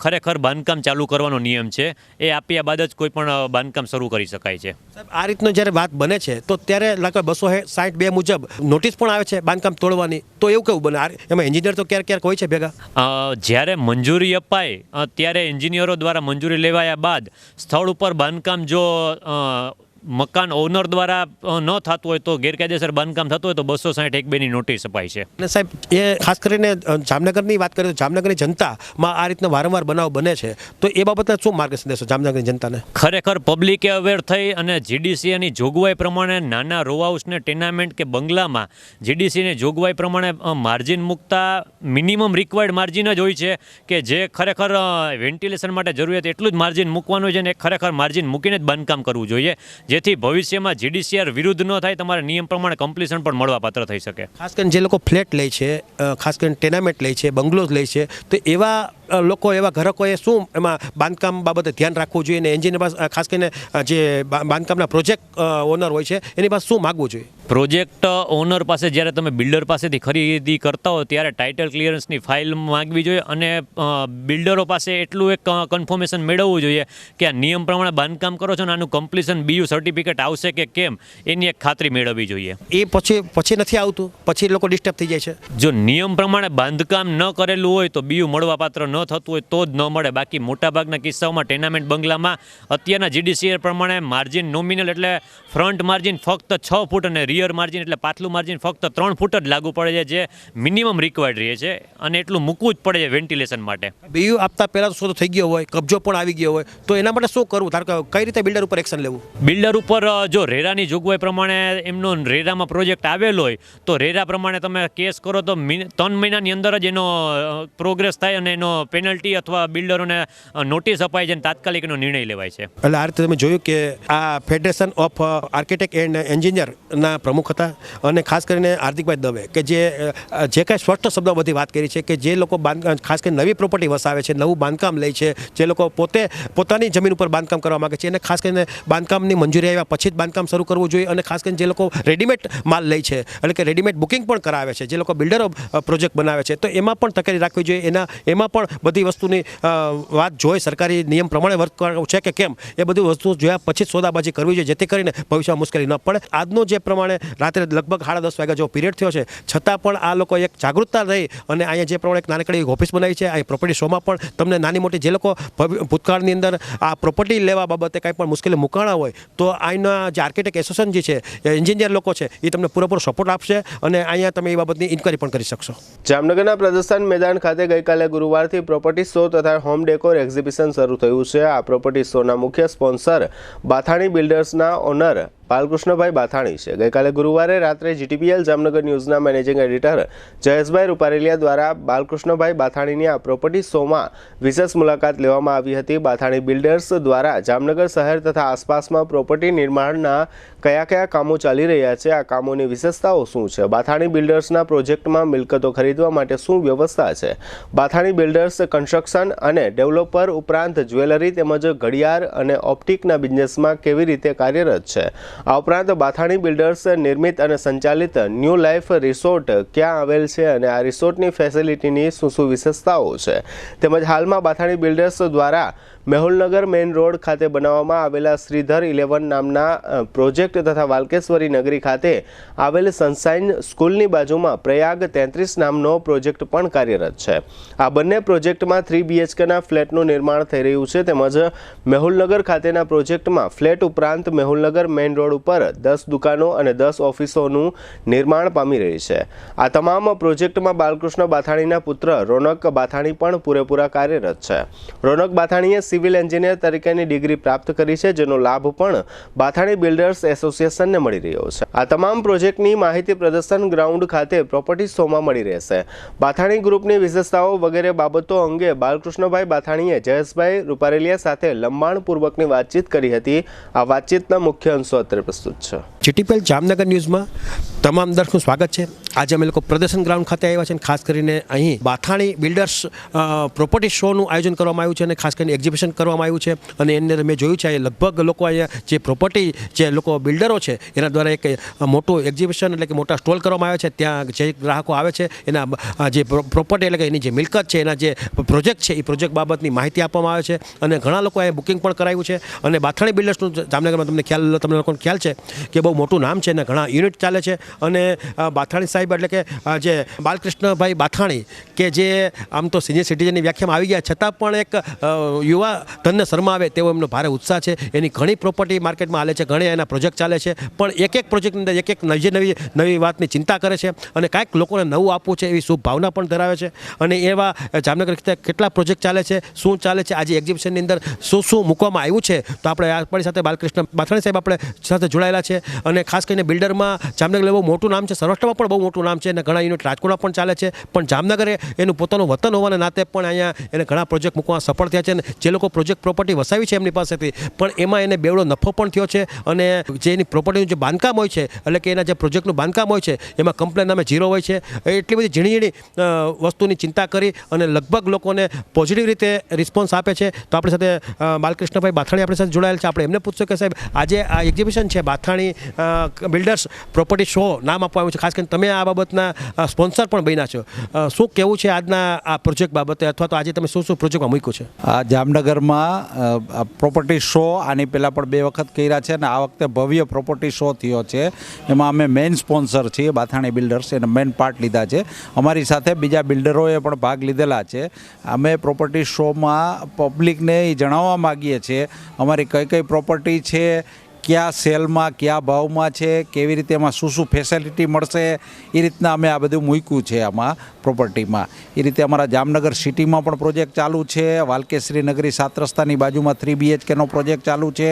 ખરેખર બાંધકામ ચાલુ કરવાનો નિયમ છે. એ આપ્યા બાદ જ કોઈ પણ બાંધકામ શરૂ કરી શકાય છે. સાહેબ આ રીતનો જ્યારે વાત બને છે તો ત્યારે લગભગ 262 મુજબ નોટિસ પણ આવે છે બાંધકામ તોડવાની, તો એવું કેવું બને? એમાં એન્જિનિયર તો ક્યારેક હોય છે ભેગા? જ્યારે મંજૂરી અપાય ત્યારે એન્જિનિયરો દ્વારા મંજૂરી લેવાયા બાદ સ્થળ ઉપર બાંધકામ જો મકાન ઓનર દ્વારા ન થતું હોય તો ગેરકાયદેસર બાંધકામ થતું હોય તો 261(2) ની નોટિસ અપાય છે. અને સાહેબ એ ખાસ કરીને જામનગરની વાત કરીએ તો જામનગરની જનતામાં આ રીતના વારંવાર બનાવ બને છે, તો એ બાબતના શું માર્ગદર્શન દેશો જામનગરની જનતાને? ખરેખર પબ્લિકે અવેર થઈ અને GDCની જોગવાઈ પ્રમાણે નાના રો હાઉસને ટેનામેન્ટ કે બંગલામાં GDCની જોગવાઈ પ્રમાણે માર્જિન મૂકતા મિનિમમ રિક્વાયર્ડ માર્જિન જ હોય છે કે જે ખરેખર વેન્ટિલેશન માટે જરૂરિયાત એટલું જ માર્જિન મૂકવાનું છે અને ખરેખર માર્જિન મૂકીને જ બાંધકામ કરવું જોઈએ, જેથી ભવિષ્યમાં GDCR વિરુદ્ધ ન થાય, તમારે નિયમ પ્રમાણે કમ્પ્લીશન પણ મળવાપાત્ર થઈ શકે. ખાસ કરીને જે લોકો ફ્લેટ લે છે, ખાસ કરીને ટેનામેન્ટ લે છે, બંગલોઝ લે છે, તો એવા લોકો એવા ઘરકોએ શું એમાં બાંધકામ બાબતે ધ્યાન રાખવું જોઈએ અને એન્જિનિયર પાસે ખાસ કરીને જે બાંધકામના પ્રોજેક્ટ ઓનર હોય છે એની પાસે શું માગવું જોઈએ? પ્રોજેક્ટ ઓનર પાસે જ્યારે તમે બિલ્ડર પાસેથી ખરીદી કરતા હો ત્યારે ટાઇટલ ક્લિયરન્સની ફાઇલ માગવી જોઈએ અને બિલ્ડરો પાસે એટલું એક કન્ફર્મેશન મેળવવું જોઈએ કે આ નિયમ પ્રમાણે બાંધકામ કરો છો ને આનું કમ્પ્લીશન BU સર્ટિફિકેટ આવશે કે કેમ એની એક ખાતરી મેળવવી જોઈએ. એ પછી નથી આવતું, પછી લોકો ડિસ્ટર્બ થઈ જાય છે. જો નિયમ પ્રમાણે બાંધકામ ન કરેલું હોય તો BU મળવાપાત્ર ન થતું હોય તો જ ન મળે. બાકી મોટાભાગના કિસ્સાઓમાં ટેનામેન્ટ બંગલામાં અત્યારના GDCR પ્રમાણે માર્જિન નોમિનલ એટલે ફ્રન્ટ માર્જિન ફક્ત 6 ફૂટ અને રિયર માર્જિન એટલે પાછલું માર્જિન ફક્ત 3 ફૂટ જ લાગુ પડે છે, જે મિનિમમ રિક્વાયર્ડ રહે છે અને એટલું મૂકવું જ પડે છે વેન્ટિલેશન માટે. BU આપતા પહેલાં સોદો થઈ ગયો હોય, કબજો પણ આવી ગયો હોય તો એના માટે શું કરવું? ધારો કે કઈ રીતે બિલ્ડર ઉપર એક્શન લેવું? બિલ્ડર ઉપર જો રેરાની જોગવાઈ પ્રમાણે એમનો રેરામાં પ્રોજેક્ટ આવેલો હોય તો રેરા પ્રમાણે તમે કેસ કરો તો 3 મહિનાની અંદર જ એનો પ્રોગ્રેસ થાય અને એનો પેનલ્ટી અથવા બિલ્ડરોને નોટિસ અપાય છે અને તાત્કાલિક એનો નિર્ણય લેવાય છે. એટલે આ રીતે તમે જોયું કે આ ફેડરેશન ઓફ આર્કિટેક્ટ એન્ડ એન્જિનિયરના પ્રમુખ હતા અને ખાસ કરીને હાર્દિકભાઈ દવે કે જે કાંઈ સ્પષ્ટ શબ્દો બધી વાત કરી છે કે જે લોકો ખાસ કરીને નવી પ્રોપર્ટી વસાવે છે, નવું બાંધકામ લે છે, જે લોકો પોતાની જમીન ઉપર બાંધકામ કરવા માગે છે એને ખાસ કરીને બાંધકામની મંજૂરી આવ્યા પછી જ બાંધકામ શરૂ કરવું જોઈએ. અને ખાસ કરીને જે લોકો રેડીમેડ માલ લે છે એટલે કે રેડીમેડ બુકિંગ પણ કરાવે છે, જે લોકો બિલ્ડરો પ્રોજેક્ટ બનાવે છે, તો એમાં પણ તકેદારી રાખવી જોઈએ. એમાં પણ બધી વસ્તુની વાત જોઈ સરકારી નિયમ પ્રમાણે વર્ક કરવું છે કે કેમ એ બધી વસ્તુ જોયા પછી જ સોદાબાજી કરવી જોઈએ, જેથી કરીને ભવિષ્યમાં મુશ્કેલી ન પડે. આજનો જે પ્રમાણે રાત્રે લગભગ 10:30 વાગ્યા જેવો પીરિયડ થયો છે છતાં પણ આ લોકો એક જાગૃતતા રહી અને અહીંયા જે પ્રમાણે એક નાનકડી ઓફિસ બનાવી છે, આ પ્રોપર્ટી શોમાં પણ તમને નાની મોટી જે લોકો ભૂતકાળની અંદર આ પ્રોપર્ટી લેવા બાબતે કાંઈ પણ મુશ્કેલી મુકાણા હોય તો અહીંના જે આર્કિટેક્ટ એસોસિએશન જે છે, એન્જિનિયર લોકો છે, એ તમને પૂરેપૂરો સપોર્ટ આપશે અને અહીંયા તમે એ બાબતની ઇન્ક્વાયરી પણ કરી શકશો. જામનગરના પ્રદર્શન મેદાન ખાતે ગઈકાલે ગુરુવારથી પ્રોપર્ટી શો તથા હોમ ડેકોર એક્ઝિબિશન શરૂ થયું છે. આ પ્રોપર્ટી શોના મુખ્ય સ્પોન્સર બાથાણી બિલ્ડર્સના ઓનર બાલકૃષ્ણભાઈ બાથાણી છે. ગઈકાલે ગુરુવારે રાત્રે GTPL જામનગર ન્યૂઝના મેનેજિંગ એડિટર જયેશભાઈ રૂપારેલિયા દ્વારા બાલકૃષ્ણભાઈ બાથાણીની આ પ્રોપર્ટી શોમાં વિશેષ મુલાકાત લેવામાં આવી હતી. બાથાણી બિલ્ડર્સ દ્વારા જામનગર શહેર તથા આસપાસમાં પ્રોપર્ટી નિર્માણના કયા કામો ચાલી રહ્યા છે, આ કામોની વિશેષતાઓ શું છે, બાથાણી બિલ્ડર્સના પ્રોજેક્ટમાં મિલકતો ખરીદવા માટે શું વ્યવસ્થા છે, બાથાણી બિલ્ડર્સ કન્સ્ટ્રક્શન અને ડેવલપર ઉપરાંત જ્વેલરી તેમજ ઘડિયાળ અને ઓપ્ટિકના બિઝનેસમાં કેવી રીતે કાર્યરત છે. આ ઉપરાંત બાથાણી બિલ્ડર્સ નિર્મિત અને સંચાલિત ન્યૂ લાઈફ રિસોર્ટ ક્યાં આવેલ છે અને આ રિસોર્ટની ફેસિલિટીની શું વિશેષતાઓ છે, તેમજ હાલમાં બાથાણી બિલ્ડર્સ દ્વારા મેહુલનગર મેઇન રોડ ખાતે બનાવવામાં આવેલા શ્રીધર 11 નામના પ્રોજેક્ટ તથા વાલકેશ્વરી નગરી ખાતે આવેલ સનશાઇન સ્કૂલની બાજુમાં પ્રયાગ 33 નામનો પ્રોજેક્ટ પણ કાર્યરત છે. આ બંને પ્રોજેક્ટમાં 3 BHKના ફ્લેટનું નિર્માણ થઈ રહ્યું છે. તેમજ મેહુલનગર ખાતેના પ્રોજેક્ટમાં ફ્લેટ ઉપરાંત મેહુલનગર મેઇન રોડ ઉપર 10 દુકાનો અને 10 ઓફિસોનું નિર્માણ પામી રહી છે. આ તમામ પ્રોજેક્ટમાં બાલકૃષ્ણ બાથાણીના પુત્ર રોનક બાથાણી પણ પૂરેપૂરા કાર્યરત છે. રોનક બાથાણીએ સિવિલ એન્જિનિયર તરીકેની ડિગ્રી પ્રાપ્ત કરી છે, જેનો લાભ પણ બાથાણી બિલ્ડર્સ એસોસિએશનને મળી રહ્યો છે. આ તમામ પ્રોજેક્ટની માહિતી પ્રદર્શન ગ્રાઉન્ડ ખાતે પ્રોપર્ટી શોમાં મળી રહેશે. બાથાણી ગ્રુપની વિશેષતાઓ વગેરે બાબતો અંગે બાલકૃષ્ણભાઈ બાથાણીએ જયેશભાઈ રૂપારેલિયા સાથે લંબાણપૂર્વકની વાતચીત કરી હતી. આ વાતચીતના મુખ્ય અંશો અત્યારે પ્રસ્તુત છે. GTPL જામનગર ન્યૂઝમાં તમામ દર્શકનું સ્વાગત છે. આજે અમે લોકો પ્રદર્શન ગ્રાઉન્ડ ખાતે આવ્યા છે અને ખાસ કરીને અહીં બાથાણી બિલ્ડર્સ પ્રોપર્ટી શોનું આયોજન કરવામાં આવ્યું છે અને ખાસ કરીને એક્ઝિબિશન કરવામાં આવ્યું છે. અને એની અંદર મેં જોયું છે લગભગ લોકો અહીંયા જે પ્રોપર્ટી જે લોકો બિલ્ડરો છે એના દ્વારા એક મોટું એક્ઝિબિશન એટલે કે મોટા સ્ટોલ કરવામાં આવે છે. ત્યાં જે ગ્રાહકો આવે છે એના જે પ્રોપર્ટી એટલે કે એની જે મિલકત છે, એના જે પ્રોજેક્ટ છે, એ પ્રોજેક્ટ બાબતની માહિતી આપવામાં આવે છે. અને ઘણા લોકો અહીંયા બુકિંગ પણ કરાવ્યું છે. અને બાથાણી બિલ્ડર્સનું જામનગરમાં તમને લોકોને ખ્યાલ છે કે બહુ મોટું નામ છે અને ઘણા યુનિટ ચાલે છે. અને બાથાણી સાહેબ એટલે કે જે બાલકૃષ્ણભાઈ બાથાણી કે જે આમ તો સિનિયર સિટીઝનની વ્યાખ્યામાં આવી ગયા છતાં પણ એક યુવા ધનને શરમાવે તેવો એમનો ભારે ઉત્સાહ છે. એની ઘણી પ્રોપર્ટી માર્કેટમાં હાલે છે, ઘણા એના પ્રોજેક્ટ ચાલે છે, પણ એક પ્રોજેક્ટની અંદર એક નવી વાતની ચિંતા કરે છે અને કાંઈક લોકોને નવું આપવું છે એવી શુભ ભાવના પણ ધરાવે છે. અને એવા જામનગર કેટલા પ્રોજેક્ટ ચાલે છે, શું ચાલે છે, આજે એક્ઝિબિશનની અંદર શું મૂકવામાં આવ્યું છે, તો આપણે આપણી સાથે બાલકૃષ્ણ બાથાણી સાહેબ આપણે સાથે જોડાયેલા છે. અને ખાસ કરીને બિલ્ડરમાં જામનગર બહુ મોટું નામ છે, સૌરાષ્ટ્રમાં પણ બહુ મોટું નામ છે અને ઘણા યુનિટ રાજકોટમાં પણ ચાલે છે, પણ જામનગર એનું પોતાનું વતન હોવાના નાતે પણ અહીંયા એને ઘણા પ્રોજેક્ટ મૂકવા સફળ થયા છે અને જે લોકો પ્રોજેક્ટ પ્રોપર્ટી વસાવી છે એમની પાસેથી પણ એમાં એને બેવડો નફો પણ થયો છે અને જે એની પ્રોપર્ટીનું જે બાંધકામ હોય છે એટલે કે એના જે પ્રોજેક્ટનું બાંધકામ હોય છે એમાં કમ્પ્લેન નામે 0 હોય છે. એટલી બધી ઝીણી વસ્તુની ચિંતા કરી અને લગભગ લોકોને પોઝિટિવ રીતે રિસ્પોન્સ આપે છે. તો આપણી સાથે બાલકૃષ્ણભાઈ બાથાણી આપણી સાથે જોડાયેલ છે. આપણે એમને પૂછશું કે સાહેબ આજે આ એક્ઝિબિશન છે બાથાણી બિલ્ડર્સ પ્રોપર્ટી શો નામ આપવામાં આવ્યું છે, ખાસ કરીને તમે આ બાબતના સ્પોન્સર પણ બન્યા છો. શું કહેવું છે આજના આ પ્રોજેક્ટ બાબતે અથવા તો આજે તમે શું પ્રોજેક્ટમાં મૂક્યું છે? આ જામનગરમાં પ્રોપર્ટી શો આની પહેલાં પણ 2 વખત કર્યા છે અને આ વખતે ભવ્ય પ્રોપર્ટી શો થયો છે. એમાં અમે મેઇન સ્પોન્સર છીએ બાથાણી બિલ્ડર્સ, એને મેઇન પાર્ટ લીધા છે. અમારી સાથે બીજા બિલ્ડરોએ પણ ભાગ લીધેલા છે. અમે પ્રોપર્ટી શોમાં પબ્લિકને એ જણાવવા માગીએ છીએ અમારી કઈ કઈ પ્રોપર્ટી છે, કયા સેલમાં કયા ભાવમાં છે, કેવી રીતે એમાં શું ફેસિલિટી મળશે, એ રીતના અમે આ બધું મૂક્યું છે આમાં પ્રોપર્ટીમાં. એ રીતે અમારા જામનગર સિટીમાં પણ પ્રોજેક્ટ ચાલુ છે. વાલકેશ્રી નગરી 7 રસ્તાની બાજુમાં 3 BHKનો પ્રોજેક્ટ ચાલુ છે.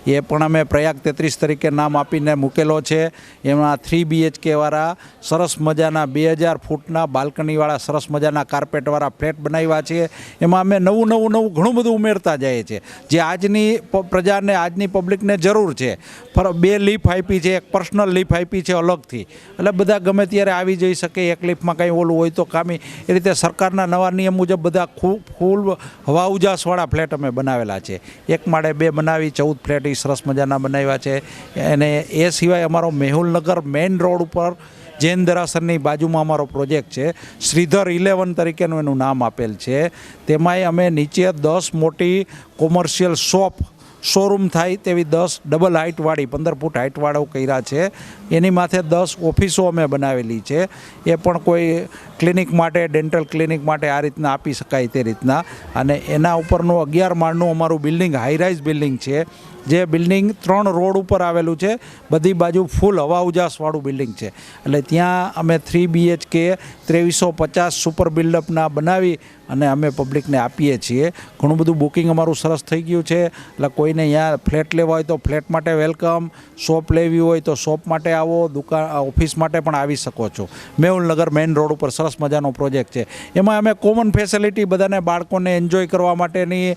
એ પણ અમે પ્રયાગ 33 તરીકે નામ આપીને મૂકેલો છે. એમાં 3 BHK વાળા સરસ મજાના 2000 ફૂટના બાલ્કનીવાળા સરસ મજાના કાર્પેટવાળા ફ્લેટ બનાવ્યા છે. એમાં અમે નવું ઘણું બધું ઉમેરતા જઈએ છીએ જે આજની પ્રજાને આજની પબ્લિકને જરૂર છે. 2 લીફ આપી છે, એક પર્સનલ લીફ આપી છે અલગથી, એટલે બધા ગમે ત્યારે આવી જઈ શકે. એક લીફમાં કંઈ ઓલું હોય તો કામી, એ રીતે સરકારના નવા નિયમ મુજબ બધા ફૂલ હવા ઉજાસવાળા ફ્લેટ અમે બનાવેલા છે. 1 માળે 2 બનાવી 14 ફ્લેટ એ સરસ મજાના બનાવ્યા છે. અને એ સિવાય અમારો મેહુલનગર મેઇન રોડ ઉપર જૈન દરાસરની બાજુમાં અમારો પ્રોજેક્ટ છે, શ્રીધર 11 તરીકેનું એનું નામ આપેલ છે. તેમાંય અમે નીચે 10 મોટી કોમર્શિયલ શોરૂમ થાય તેવી 10 ડબલ હાઇટવાળી 15 ફૂટ હાઇટવાળો કર્યા છે. એની માથે 10 ઓફિસો અમે બનાવેલી છે. એ પણ કોઈ ક્લિનિક માટે, ડેન્ટલ ક્લિનિક માટે આ રીતના આપી શકાય તે રીતના. અને એના ઉપરનું 11 માળનું અમારું બિલ્ડિંગ હાઈરાઇઝ બિલ્ડિંગ છે, જે બિલ્ડિંગ 3 રોડ ઉપર આવેલું છે. બધી બાજુ ફૂલ હવા ઉજાસવાળું બિલ્ડિંગ છે. એટલે ત્યાં અમે 3 BHK 2350 સુપર બિલ્ડઅપના બનાવી અને અમે પબ્લિકને આપીએ છીએ. ઘણું બધું બુકિંગ અમારું સરસ થઈ ગયું છે. એટલે કોઈને અહીંયા ફ્લેટ લેવા હોય તો ફ્લેટ માટે વેલકમ, શોપ લેવી હોય તો શોપ માટે આવો, દુકાન ઓફિસ માટે પણ આવી શકો છો. મેહુલનગર મેઇન રોડ ઉપર સરસ મજાનો પ્રોજેક્ટ છે. એમાં અમે કોમન ફેસિલિટી બધાને બાળકોને એન્જોય કરવા માટેની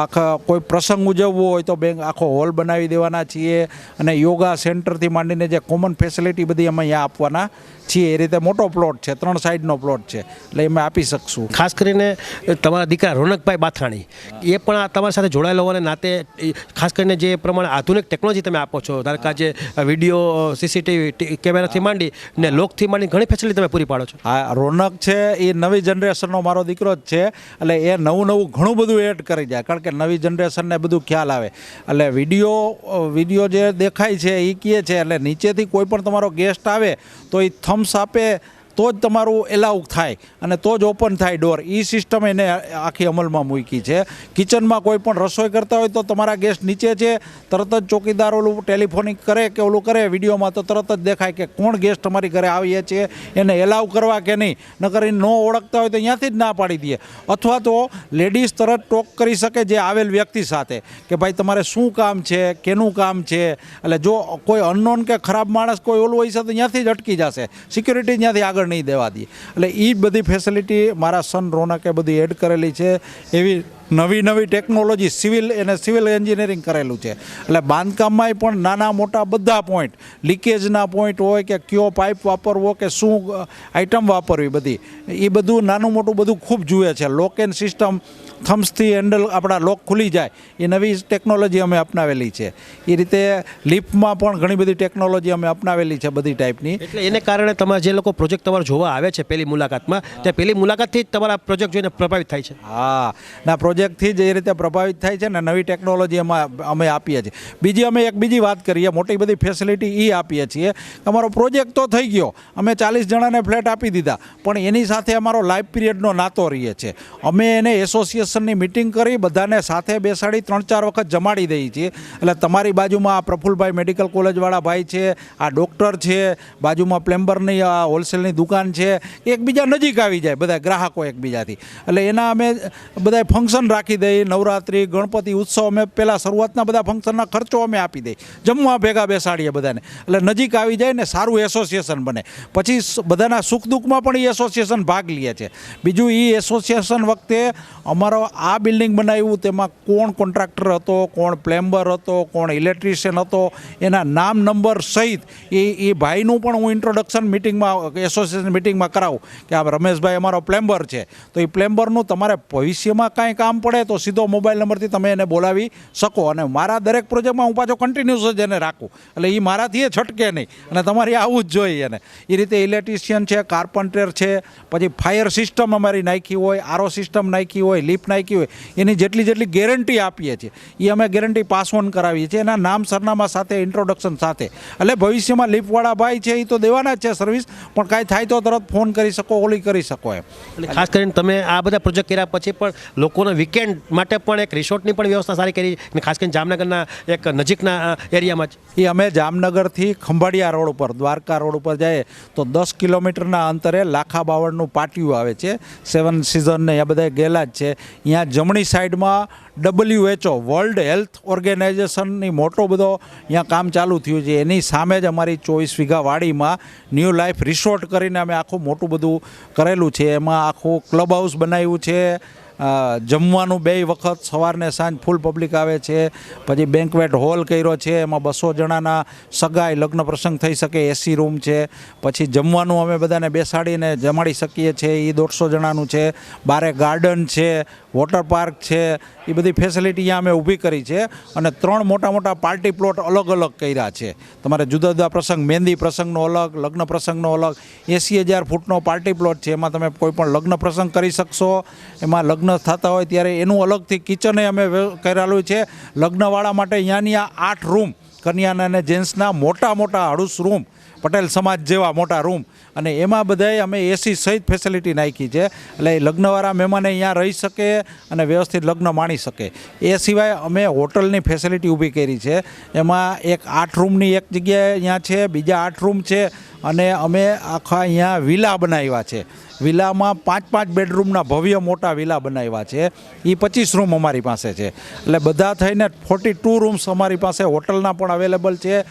આખા કોઈ પ્રસંગ ઉજવવો હોય તો આખો હોલ બનાવી દેવાના છીએ. અને યોગા સેન્ટરથી માંડીને જે કોમન ફેસિલિટી બધી અમે અહીંયા આપવાના છીએ. એ રીતે મોટો પ્લોટ છે, 3 સાઈડનો પ્લોટ છે, એટલે અમે આપી શકશું. ખાસ કરીને તમારા દીકરા રોનકભાઈ બાથાણી એ પણ આ તમારી સાથે જોડાયેલા હોવાને નાતે ખાસ કરીને જે પ્રમાણે આધુનિક ટેકનોલોજી તમે આપો છો, ધારો કે આજે વિડીયો CCTV કેમેરાથી માંડી ને લોકથી માંડી ઘણી ફેસિલિટી તમે પૂરી પાડો છો. આ રોનક છે એ નવી જનરેશનનો મારો દીકરો જ છે. એટલે એ નવું ઘણું બધું એડ કરી જાય, કારણ કે નવી જનરેશનને બધું ખ્યાલ આવે. એટલે વિડીયો જે દેખાય છે એ કહે છે, એટલે નીચેથી કોઈ પણ તમારો ગેસ્ટ આવે તો એ થમ્સ આપે તો જ તમારું એલાઉ થાય અને તો જ ઓપન થાય ડોર. એ સિસ્ટમ એને આખી અમલમાં મૂકી છે. કિચનમાં કોઈ પણ રસોઈ કરતા હોય તો તમારા ગેસ્ટ નીચે છે, તરત જ ચોકીદાર ઓલું ટેલિફોનિક કરે કે ઓલું કરે વિડીયોમાં તો તરત જ દેખાય કે કોણ ગેસ્ટ તમારી ઘરે આવીએ છીએ, એને એલાઉ કરવા કે નહીં. ન કરીને ન ઓળખતા હોય તો અહીંયાથી જ ના પાડી દઈએ. અથવા તો લેડીઝ તરત ટોક કરી શકે જે આવેલ વ્યક્તિ સાથે કે ભાઈ તમારે શું કામ છે, કેનું કામ છે. એટલે જો કોઈ અનનોન કે ખરાબ માણસ કોઈ ઓલું હોય છે તો અહીંયાથી જ અટકી જશે, સિક્યુરિટી ત્યાંથી આગળ નહીં દેવા દે. એટલે એ બધી ફેસિલિટી મારા સન રોનકે બધી એડ કરેલી છે. એવી નવી ટેકનોલોજી સિવિલ એન્જિનિયરિંગ કરેલું છે. એટલે બાંધકામમાં પણ નાના મોટા બધા પોઈન્ટ, લીકેજના પોઈન્ટ હોય કે કયો પાઇપ વાપરવો કે શું આઇટમ વાપરવી, બધી એ બધું નાનું મોટું બધું ખૂબ જુએ છે. લોક એન્ડ સિસ્ટમ, થમ્સથી હેન્ડલ આપણા લોક ખુલી જાય એ નવી ટેકનોલોજી અમે અપનાવેલી છે. એ રીતે લિફ્ટમાં પણ ઘણી બધી ટેકનોલોજી અમે અપનાવેલી છે બધી ટાઈપની. એટલે એને કારણે તમારા જે લોકો પ્રોજેક્ટ તમારો જોવા આવે છે પહેલી મુલાકાતમાં, તે પહેલી મુલાકાતથી જ તમારા પ્રોજેક્ટ જોઈને પ્રભાવિત થાય છે. હા, ના પ્રોજેક્ટથી જ એ રીતે પ્રભાવિત થાય છે ને નવી ટેકનોલોજી અમે આપીએ છીએ. બીજી વાત કરીએ, મોટી બધી ફેસિલિટી એ આપીએ છીએ. અમારો પ્રોજેક્ટ તો થઈ ગયો, અમે 40 જણાને ફ્લેટ આપી દીધા, પણ એની સાથે અમારો લાઈફ પીરિયડનો નાતો રહીએ છે. અમે એને એસોસિએશનની મિટિંગ કરી બધાને સાથે બેસાડી 3-4 વખત જમાડી દઈએ છીએ. એટલે તમારી બાજુમાં આ પ્રફુલભાઈ મેડિકલ કોલેજવાળા ભાઈ છે, આ ડૉક્ટર છે, બાજુમાં પ્લેમ્બરની આ હોલસેલની દુકાન છે, એકબીજા નજીક આવી જાય બધા ગ્રાહકો એકબીજાથી. એટલે એના અમે બધા ફંક્શન ફંક્શન રાખી દઈએ, નવરાત્રિ ગણપતિ ઉત્સવ અમે પહેલાં શરૂઆતના બધા ફંક્શનના ખર્ચો અમે આપી દઈએ, જમવા ભેગા બેસાડીએ બધાને, એટલે નજીક આવી જાય ને સારું એસોસિએશન બને. પછી બધાના સુખ દુઃખમાં પણ એ એસોસિએશન ભાગ લે છે. બીજું એ એસોસિએશન વખતે અમારો આ બિલ્ડિંગ બનાવ્યું તેમાં કોણ કોન્ટ્રાક્ટર હતો, કોણ પ્લેમ્બર હતો, કોણ ઇલેક્ટ્રિશિયન હતો, એના નામ નંબર સહિત એ ભાઈનું પણ હું ઇન્ટ્રોડક્શન મિટિંગમાં એસોસિએશન મિટિંગમાં કરાવું કે આ રમેશભાઈ અમારો પ્લેમ્બર છે, તો એ પ્લેમ્બરનું તમારે ભવિષ્યમાં કાંઈ કામ પડે તો સીધો મોબાઈલ નંબરથી તમે એને બોલાવી શકો. અને મારા દરેક પ્રોજેક્ટમાં હું પાછો કન્ટિન્યુઅસ જ એને રાખું, એટલે એ મારાથી એ છટકે નહીં અને તમારે આવવું જ જોઈએ એને. એ રીતે ઇલેક્ટ્રિશિયન છે, કાર્પન્ટર છે, પછી ફાયર સિસ્ટમ અમારી નાખી હોય, આરો સિસ્ટમ નાખી હોય, લિફ્ટ નાખી હોય, એની જેટલી ગેરંટી આપીએ છીએ એ અમે ગેરંટી પાસ ઓન કરાવીએ છીએ એના નામ સરનામા સાથે, ઇન્ટ્રોડક્શન સાથે. એટલે ભવિષ્યમાં લિફ્ટવાળા ભાઈ છે એ તો દેવાના જ છે સર્વિસ, પણ કાંઈ થાય તો તરત ફોન કરી શકો, ઓલી કરી શકો એમ. અને ખાસ કરીને તમે આ બધા પ્રોજેક્ટ કર્યા પછી પણ લોકોના વીકેન્ડ માટે પણ એક રિસોર્ટની પણ વ્યવસ્થા સારી કરી, અને ખાસ કરીને જામનગરના એક નજીકના એરિયામાં જ. એ અમે જામનગરથી ખંભાળિયા રોડ ઉપર, દ્વારકા રોડ ઉપર જઈએ તો 10 કિલોમીટરના અંતરે લાખા બાવળનું પાટિયું આવે છે, 7 સિઝન ને આ બધા ગયેલા જ છે. અહીંયા જમણી સાઈડમાં WHO વર્લ્ડ હેલ્થ ઓર્ગેનાઇઝેશનની મોટો બધો અહીંયા કામ ચાલુ થયું છે. એની સામે જ અમારી 24 વીઘા વાડીમાં ન્યૂ લાઈફ રિસોર્ટ કરીને અમે આખું મોટું બધું કરેલું છે. એમાં આખું ક્લબ હાઉસ બનાવ્યું છે, જમવાનું 2 વખત સવારને સાંજ ફૂલ પબ્લિક આવે છે. પછી બેન્કવેટ હોલ કર્યો છે, એમાં 200 જણાના સગાઈ લગ્ન પ્રસંગ થઈ શકે, એસી રૂમ છે. પછી જમવાનું અમે બધાને બેસાડીને જમાડી શકીએ છીએ, એ 150 જણાનું છે. બારે ગાર્ડન છે, વોટર પાર્ક છે, એ બધી ફેસિલિટી અહીંયા અમે ઊભી કરી છે. અને 3 મોટા પાર્ટી પ્લોટ અલગ અલગ કર્યા છે. તમારે જુદા જુદા પ્રસંગ, મહેંદી પ્રસંગનો અલગ, લગ્ન પ્રસંગનો અલગ. 80,000 ફૂટનો પાર્ટી પ્લોટ છે, એમાં તમે કોઈ પણ લગ્ન પ્રસંગ કરી શકશો. એમાં લગ્ન થતા હોય ત્યારે એનું અલગથી કિચને અમે કરેલું છે. લગ્નવાળા માટે અહીંયાની 8 રૂમ, કન્યાના અને જેન્ટ્સના મોટા હડુસ રૂમ, પટેલ સમાજ જેવા મોટા રૂમ, અને એમાં બધાય અમે એસી સહિત ફેસિલિટી નાખી છે. એટલે લગ્નવાળા મહેમાને અહીંયા રહી શકે અને વ્યવસ્થિત લગ્ન માણી શકે. એ સિવાય અમે હોટલની ફેસિલિટી ઊભી કરી છે. એમાં એક 8 રૂમની એક જગ્યાએ અહીંયા છે, બીજા 8 રૂમ છે, અને અમે આખા અહીંયા વિલા બનાવ્યા છે. વિલામાં 5 બેડરૂમના ભવ્ય મોટા વિલા બનાવ્યા છે. એ 25 રૂમ અમારી પાસે છે. એટલે બધા થઈને 42 રૂમ્સ અમારી પાસે હોટલના પણ અવેલેબલ છે.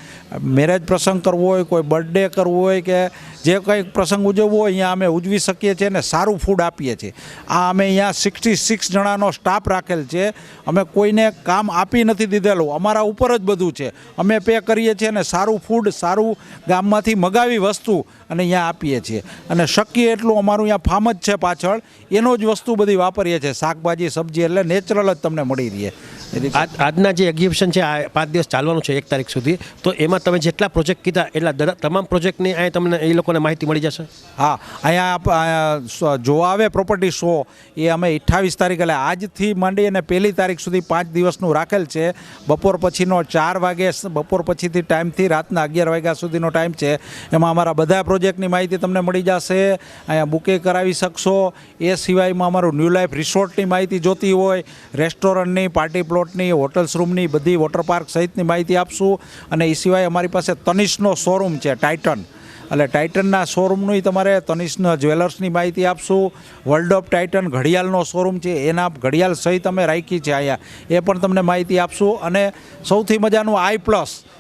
મેરેજ પ્રસંગ કરવો હોય, કોઈ બર્થડે કરવો હોય કે જે કંઈ પ્રસંગ ઉજવવો હોય અહીંયા અમે ઉજવી શકીએ છીએ અને સારું ફૂડ આપીએ છીએ. આ અમે અહીંયા 66 જણાનો સ્ટાફ રાખેલ છે. અમે કોઈને કામ આપી નથી દીધેલું, અમારા ઉપર જ બધું છે. અમે પે કરીએ છીએ અને સારું ફૂડ, સારું ગામમાંથી મગાવી વસ્તુ અને અહીંયા આપીએ છીએ. અને શક્ય એટલું અમારું અહીંયા ફાર્મ જ છે પાછળ, એનો જ વસ્તુ બધી વાપરીએ છીએ, શાકભાજી સબ્જી, એટલે નેચરલ જ તમને મળી રહે. આજના જે એક્ઝિબિશન છે આ 5 દિવસ ચાલવાનું છે 1 તારીખ સુધી, તો એમાં તમે જેટલા પ્રોજેક્ટ કીધા એટલા તમામ પ્રોજેક્ટની અહીં તમને એ લોકોને માહિતી મળી જશે. હા, અહીંયા જોવા આવે પ્રોપર્ટી શો એ અમે 28 તારીખ એટલે આજથી માંડી અને 1 તારીખ સુધી 5 દિવસનું રાખેલ છે. બપોર પછીનો 4 વાગે, બપોર પછીથી ટાઈમથી રાતના 11 વાગ્યા સુધીનો ટાઈમ છે. એમાં અમારા બધા પ્રોજેક્ટની માહિતી તમને મળી જશે. અહીંયા બુકે કરાવી શકશો. એ સિવાયમાં અમારું ન્યૂ લાઈફ રિસોર્ટની માહિતી જોતી હોય, રેસ્ટોરન્ટની, પાર્ટી પ્લોટની, હોટલ્સ રૂમની બધી, વોટર પાર્ક સહિતની માહિતી આપશું. અને એ સિવાય અમારી પાસે તનિષ્કનો શોરૂમ છે, ટાઇટન. એટલે ટાઇટનના શોરૂમનું તમારે તનિષ્ક જ્વેલર્સની માહિતી આપશું. વર્લ્ડ ઓફ ટાઇટન ઘડિયાળનો શોરૂમ છે, એના ઘડિયાળ સહિત અમે રાખી છે અહીંયા, એ પણ તમને માહિતી આપશું. અને સૌથી મજાનું i+,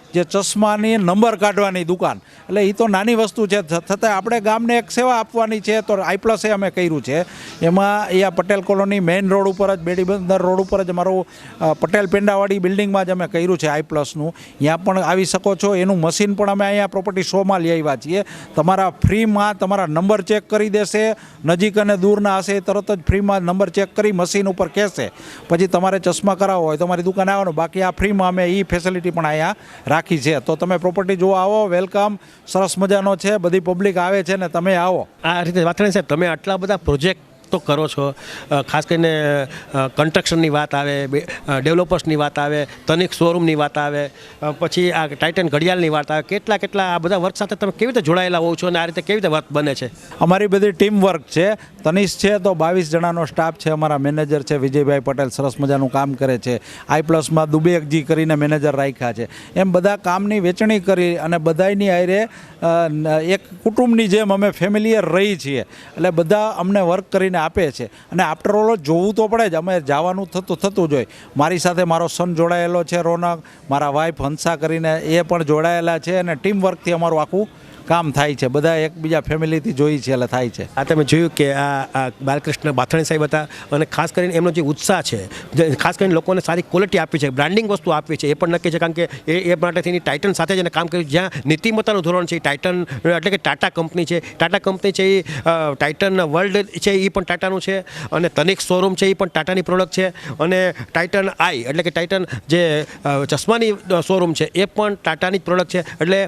જે ચશ્માની નંબર કાઢવાની દુકાન, એટલે એ તો નાની વસ્તુ છે, છતાં આપણે ગામને એક સેવા આપવાની છે, તો i+ એ અમે કર્યું છે. એમાં અહીંયા પટેલ કોલોની મેઇન રોડ ઉપર જ, બેડીબંદર રોડ ઉપર જ અમારું પટેલ પેંડાવાળી બિલ્ડિંગમાં જ અમે કર્યું છે i+નું. ત્યાં પણ આવી શકો છો. એનું મશીન પણ અમે અહીંયા પ્રોપર્ટી શોમાં લઈ આવ્યા છીએ. તમારા ફ્રીમાં તમારા નંબર ચેક કરી દેશે, નજીક અને દૂરના હશે તરત જ ફ્રીમાં નંબર ચેક કરી મશીન ઉપર કહેશે. પછી તમારે ચશ્મા કરાવવો હોય તમારી દુકાને આવવાનું, બાકી આ ફ્રીમાં અમે એ ફેસિલિટી પણ અહીંયા રાખી છે. તો તમે પ્રોપર્ટી જોવા આવો, વેલકમ. સરસ મજાનો છે, બધી પબ્લિક આવે છે ને તમે આવો. આ રીતે વાતરાણી સાહેબ, તમે આટલા બધા પ્રોજેક્ટ તો કરો છો, ખાસ કરીને કન્સ્ટ્રક્શનની વાત આવે, ડેવલપર્સની વાત આવે, તનિષ્ક શોરૂમની વાત આવે, પછી આ ટાઇટન ઘડિયાળની વાત આવે, કેટલા આ બધા વર્ક સાથે તમે કેવી રીતે જોડાયેલા હોવ છો અને આ રીતે કેવી રીતે વર્ક બને છે? અમારી બધી ટીમ વર્ક છે. તનિષ્ક છે તો 22 જણાનો સ્ટાફ છે. અમારા મેનેજર છે વિજયભાઈ પટેલ, સરસ મજાનું કામ કરે છે. i+માં દુબેકજી કરીને મેનેજર રાખ્યા છે. એમ બધા કામની વેચણી કરી અને બધાની આરે એક કુટુંબની જેમ અમે ફેમિલિયર રહી છીએ. એટલે બધા અમને વર્ક કરીને કરીને આપે છે. અને આફ્ટર ઓલ જોવું તો પડે જ, અમે જવાનું થતું જ હોય. મારી સાથે મારો સન જોડાયેલો છે રોનક, મારા વાઈફ હંસા કરીને એ પણ જોડાયેલા છે, અને ટીમ વર્કથી અમારું આખું કામ થાય છે. બધા એકબીજા ફેમિલીથી જોઈ છે એટલે થાય છે. આ તમે જોયું કે આ બાલકૃષ્ણ બાથાણી સાહેબ હતા, અને ખાસ કરીને એમનો જે ઉત્સાહ છે, ખાસ કરીને લોકોને સારી ક્વોલિટી આપી છે, બ્રાન્ડિંગ વસ્તુ આપી છે, એ પણ નક્કી છે. કારણ કે એ માટેથી એની ટાઇટન સાથે જ એને કામ કર્યું. જ્યાં નીતિમત્તાનું ધોરણ છે, ટાઇટન એટલે કે ટાટા કંપની છે, ટાટા કંપની છે એ ટાઇટન વર્લ્ડ છે એ પણ ટાટાનું છે, અને તનિક શોરૂમ છે એ પણ ટાટાની પ્રોડક્ટ છે, અને ટાઇટન આઈ એટલે કે ટાઇટન જે ચશ્માની શોરૂમ છે એ પણ ટાટાની જ પ્રોડક્ટ છે. એટલે